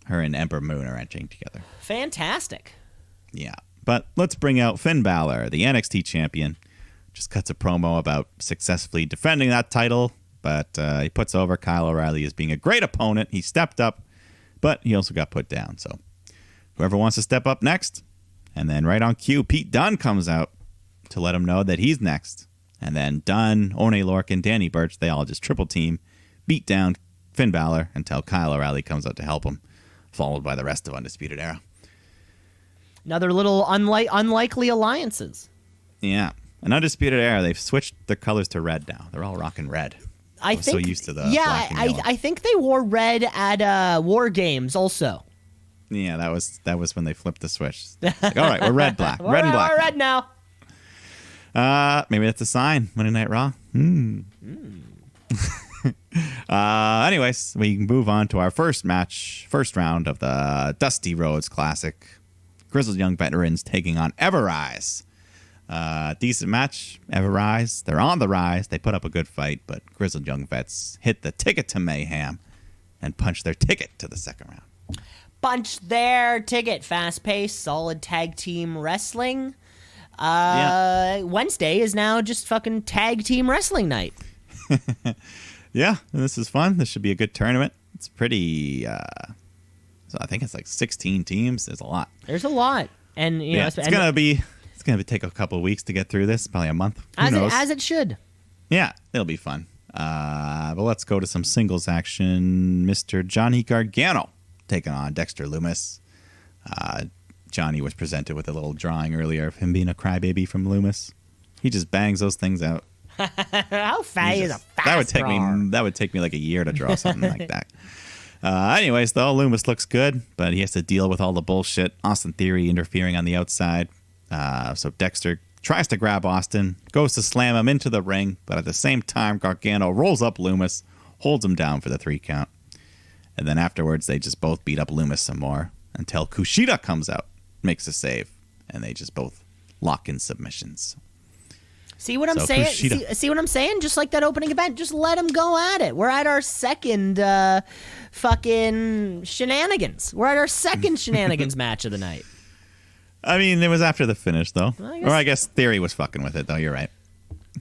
Her and Ember Moon are entering together. Fantastic. Yeah, but let's bring out Finn Balor, the NXT champion. Just cuts a promo about successfully defending that title, but he puts over Kyle O'Reilly as being a great opponent. He stepped up, but he also got put down. So whoever wants to step up next. And then right on cue, Pete Dunne comes out to let him know that he's next. And then Dunne, Oney Lorcan, Danny Burch, they all just triple team, beat down Finn Balor until Kyle O'Reilly comes out to help him, followed by the rest of Undisputed Era. Another little unlikely alliances. Yeah. An Undisputed Era, they've switched their colors to red now. They're all rocking red. I'm so used to the black and yellow. I think they wore red at War Games also. Yeah, that was when they flipped the switch. Like, all right, we're red, black. Red and black. We're red now. Maybe that's a sign. Monday Night Raw. Anyways, we move on to our first round of the Dusty Rhodes Classic. Grizzled Young Veterans taking on Ever-Rise. Decent match. Ever-Rise, they're on the rise. They put up a good fight, but Grizzled Young Vets hit the ticket to mayhem and punched their ticket to the second round. Punch their ticket. Fast-paced, solid tag team wrestling. Wednesday is now just fucking tag team wrestling night. Yeah, this is fun. This should be a good tournament. It's pretty. So I think it's like 16 teams. There's a lot. There's a lot, and you know, it's gonna take a couple of weeks to get through this. Probably a month. Who knows? As it should. Yeah, it'll be fun. But let's go to some singles action. Mr. Johnny Gargano taking on Dexter Lumis. Johnny was presented with a little drawing earlier of him being a crybaby from Lumis. He just bangs those things out. How fast is a fast that would take me like a year to draw something like that. Anyways, though, Lumis looks good, but he has to deal with all the bullshit. Austin Theory interfering on the outside. So Dexter tries to grab Austin, goes to slam him into the ring, but at the same time, Gargano rolls up Lumis, holds him down for the 3 count. And then afterwards, they just both beat up Lumis some more until Kushida comes out, makes a save, and they just both lock in submissions. See what I'm saying? See what I'm saying? Just like that opening event, just let him go at it. We're at our second fucking shenanigans. We're at our second shenanigans match of the night. I mean, it was after the finish, though. I guess Theory was fucking with it, though. You're right.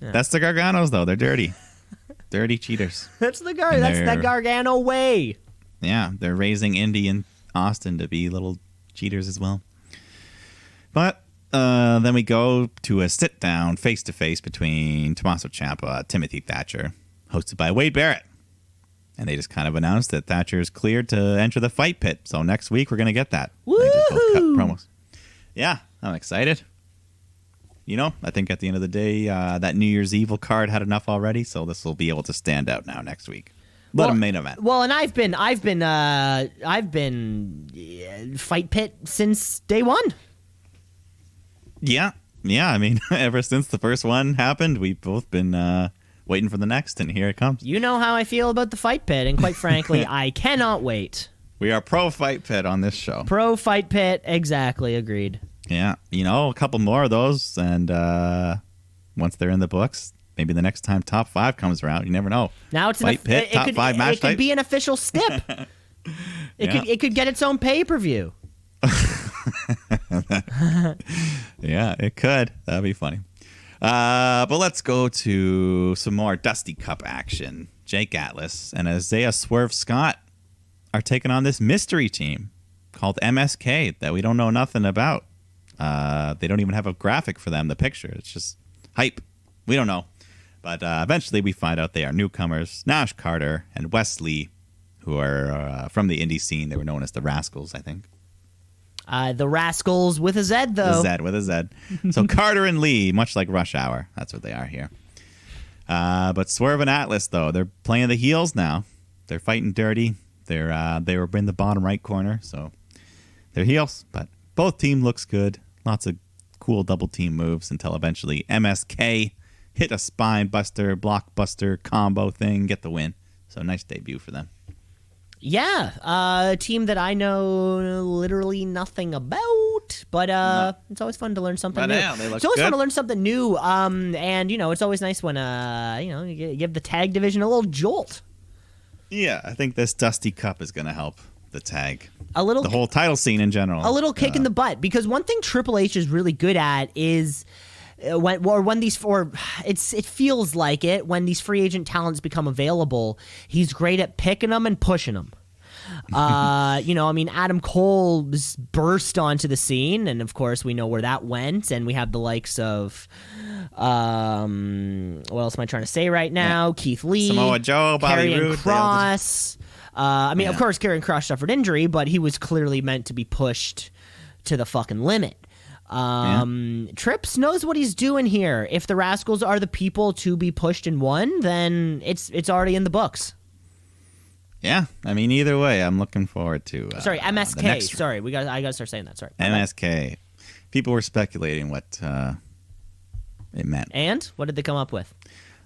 Yeah. That's the Garganos, though. They're dirty. Dirty cheaters. That's the Gargano way. Yeah, they're raising Indy and Austin to be little cheaters as well. But then we go to a sit-down face-to-face between Tommaso Ciampa, Timothy Thatcher, hosted by Wade Barrett. And they just kind of announced that Thatcher is cleared to enter the fight pit. So next week, we're going to get that. Woo-hoo! They just both cut promos. Yeah, I'm excited. You know, I think at the end of the day, that New Year's Evil card had enough already, so this will be able to stand out now next week. Let them main event. Well, and I've been Fight Pit since day one. Yeah, Yeah, I mean, ever since the first one happened, we've both been waiting for the next, and here it comes. You know how I feel about the Fight Pit, and quite frankly, I cannot wait. We are pro Fight Pit on this show. Pro Fight Pit, exactly, agreed. Yeah, a couple more of those, and once they're in the books, maybe the next time Top 5 comes around, you never know. Now it's Fight Pit, Top 5 match It could be an official stip. It could get its own pay-per-view. Yeah, it could. That'd be funny. But let's go to some more Dusty Cup action. Jake Atlas and Isaiah Swerve Scott are taking on this mystery team called MSK that we don't know nothing about. They don't even have a graphic for them, the picture. It's just hype. We don't know. But eventually we find out they are newcomers, Nash Carter and Wesley, who are from the indie scene. They were known as the Rascals, I think. The Rascals with a Z, though. With a Z. So Carter and Lee, much like Rush Hour. That's what they are here. But Swerve and Atlas, though, they're playing the heels now. They're fighting dirty. They were in the bottom right corner, so they're heels. But both team looks good. Lots of cool double team moves until eventually MSK hit a spine buster, blockbuster combo thing, get the win. So nice debut for them. Yeah, a team that I know literally nothing about, but it's always fun to learn something new. Yeah, they look it's always good. fun to learn something new, and it's always nice when you give the tag division a little jolt. Yeah, I think this Dusty Cup is going to help the tag. The whole title scene in general. A little kick in the butt, because one thing Triple H is really good at is it feels like it when these free agent talents become available. He's great at picking them and pushing them. Adam Cole burst onto the scene, and of course we know where that went. And we have the likes of what else am I trying to say right now? Yeah. Keith Lee, Samoa Joe, Bobby Karrion Roode, Kross. Of course, Karrion Kross suffered injury, but he was clearly meant to be pushed to the fucking limit. Trips knows what he's doing here. If the Rascals are the people to be pushed and won, then it's already in the books. Yeah, I mean, either way, I'm looking forward to. MSK. Sorry, I gotta start saying that. Sorry, MSK. People were speculating what it meant. And what did they come up with?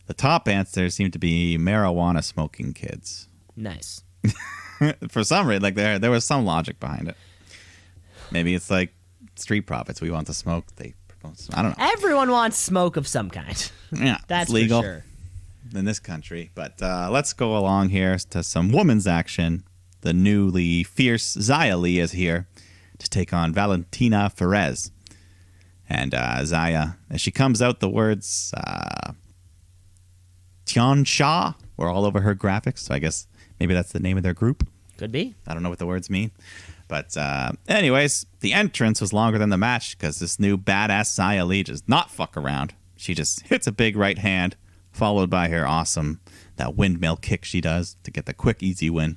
The top answer seemed to be marijuana smoking kids. Nice. For some reason, there was some logic behind it. Maybe it's like Street Profits. We want to smoke. I don't know. Everyone wants smoke of some kind. Yeah, that's it's legal for sure. In this country. But let's go along here to some women's action. The newly fierce Xia Li is here to take on Valentina Perez. And Xia, as she comes out, the words Tian Sha were all over her graphics. So I guess maybe that's the name of their group. Could be. I don't know what the words mean. But anyways, the entrance was longer than the match because this new badass Xia Li does not fuck around. She just hits a big right hand, followed by her that windmill kick she does to get the quick, easy win.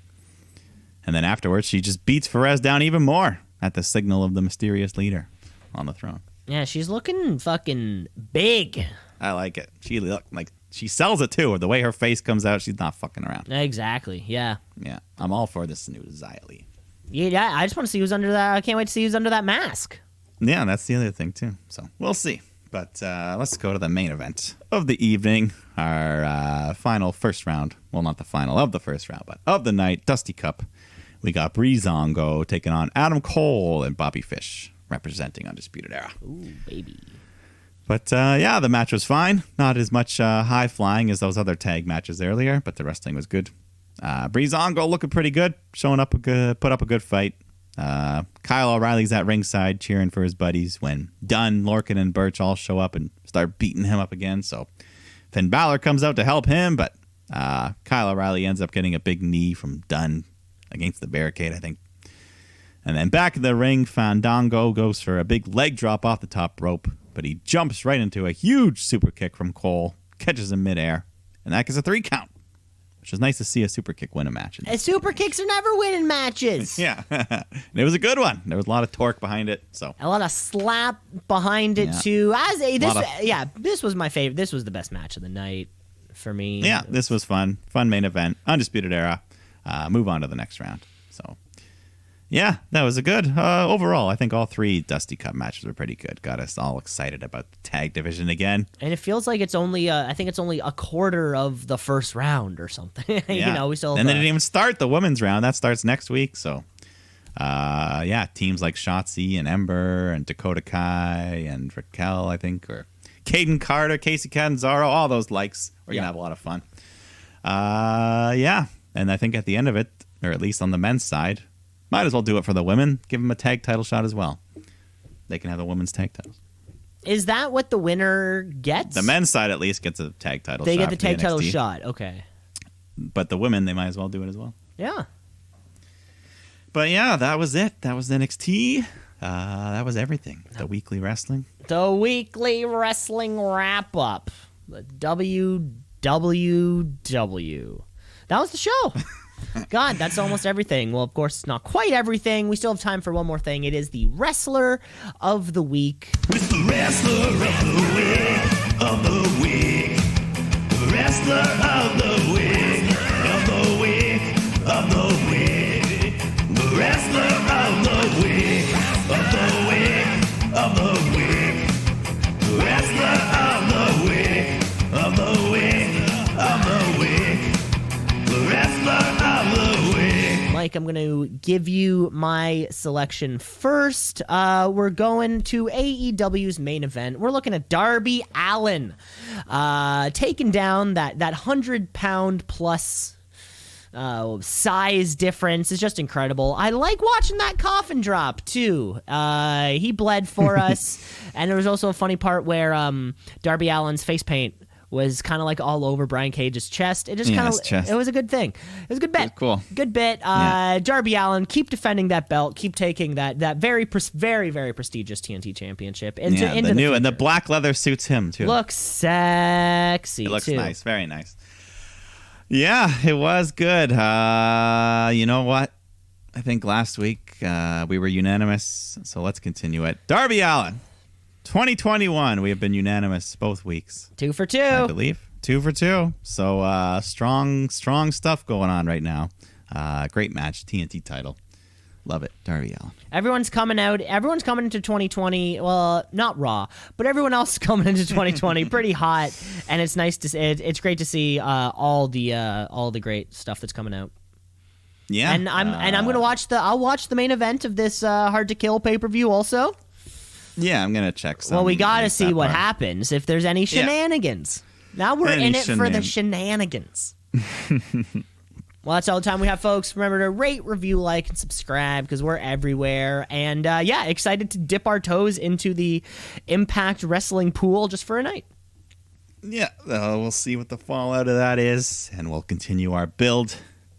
And then afterwards, she just beats Perez down even more at the signal of the mysterious leader on the throne. Yeah, she's looking fucking big. I like it. She sells it too. The way her face comes out, she's not fucking around. Exactly, yeah. Yeah, I'm all for this new Xia Li. Yeah, I just want to see who's under that. I can't wait to see who's under that mask. Yeah, that's the other thing too. So we'll see. But let's go to the main event of the evening. Our final first round. Well, not the final of the first round, but of the night. Dusty Cup. We got Breezango taking on Adam Cole and Bobby Fish representing Undisputed Era. Ooh, baby. But the match was fine. Not as much high flying as those other tag matches earlier, but the wrestling was good. Breezango looking pretty good, put up a good fight. Kyle O'Reilly's at ringside cheering for his buddies when Dunn, Lorcan, and Birch all show up and start beating him up again. So Finn Balor comes out to help him, but Kyle O'Reilly ends up getting a big knee from Dunn against the barricade, I think. And then back in the ring, Fandango goes for a big leg drop off the top rope, but he jumps right into a huge super kick from Cole, catches him midair, and that gets a 3 count. Which is nice to see a super kick win a match. Super kicks are never winning matches. Yeah. And it was a good one. There was a lot of torque behind it. So a lot of slap behind it, too. This was my favorite. This was the best match of the night for me. Yeah, this was fun. Fun main event. Undisputed Era. Move on to the next round. So, Yeah, that was a good. Overall, I think all 3 Dusty Cup matches were pretty good. Got us all excited about the tag division again. And it feels like it's only, I think it's only a quarter of the first round or something. Yeah. We still. And they didn't even start the women's round. That starts next week. So, teams like Shotzi and Ember and Dakota Kai and Raquel, I think, or Caden Carter, Casey Catanzaro, all those likes. We're gonna have a lot of fun. And I think at the end of it, or at least on the men's side, might as well do it for the women. Give them a tag title shot as well. They can have the women's tag titles. Is that what the winner gets? The men's side at least gets a tag title shot. They get the tag title NXT. shot. Okay. But the women, they might as well do it as well. Yeah. But yeah, that was it. That was NXT. That was everything. The weekly wrestling. The weekly wrestling wrap up. The WWW. That was the show. God, that's almost everything. Well, of course, it's not quite everything. We still have time for one more thing. It is the Wrestler of the Week. It's the wrestler of the week, of the week. The wrestler of the week, of the week, of the week. The wrestler of the week, of the week, of the week. The wrestler of the week, of the week, of the week. The wrestler of the week. Mike, I'm going to give you my selection first. We're going to AEW's main event. We're looking at Darby Allin taking down that 100-pound plus size difference is just incredible. I like watching that coffin drop too. He bled for us, and there was also a funny part where Darby Allin's face paint was kind of like all over Brian Cage's chest. It just kind of, it was a good thing. It was a good bit. Cool. Good bit. Darby Allin, keep defending that belt. Keep taking that very, very prestigious TNT championship into the new future. and the black leather suits him too. Looks sexy. It looks too. nice, very nice. Yeah, it was good. You know what? I think last week we were unanimous, so let's continue it. Darby Allin, 2021. We have been unanimous both weeks. 2 for 2. I believe 2 for 2. So strong stuff going on right now. Great match, TNT title. Love it, Darby Allin. Everyone's coming out. Everyone's coming into 2020. Well, not Raw, but everyone else is coming into 2020 pretty hot, and it's nice to see. It's great to see all the great stuff that's coming out. Yeah, And I'm gonna watch I'll watch the main event of this Hard to Kill pay-per-view also. Yeah, I'm gonna check some. Well, we got to like see that what part. happens if there's any shenanigans. Now we're Any in it for the shenanigans. Well, that's all the time we have, folks. Remember to rate, review, like, and subscribe because we're everywhere. And excited to dip our toes into the Impact Wrestling pool just for a night. Yeah, we'll see what the fallout of that is, and we'll continue our build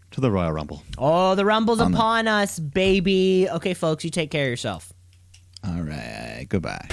to the Royal Rumble. Oh, the Rumble's upon us, baby. Okay, folks, you take care of yourself. All right, goodbye.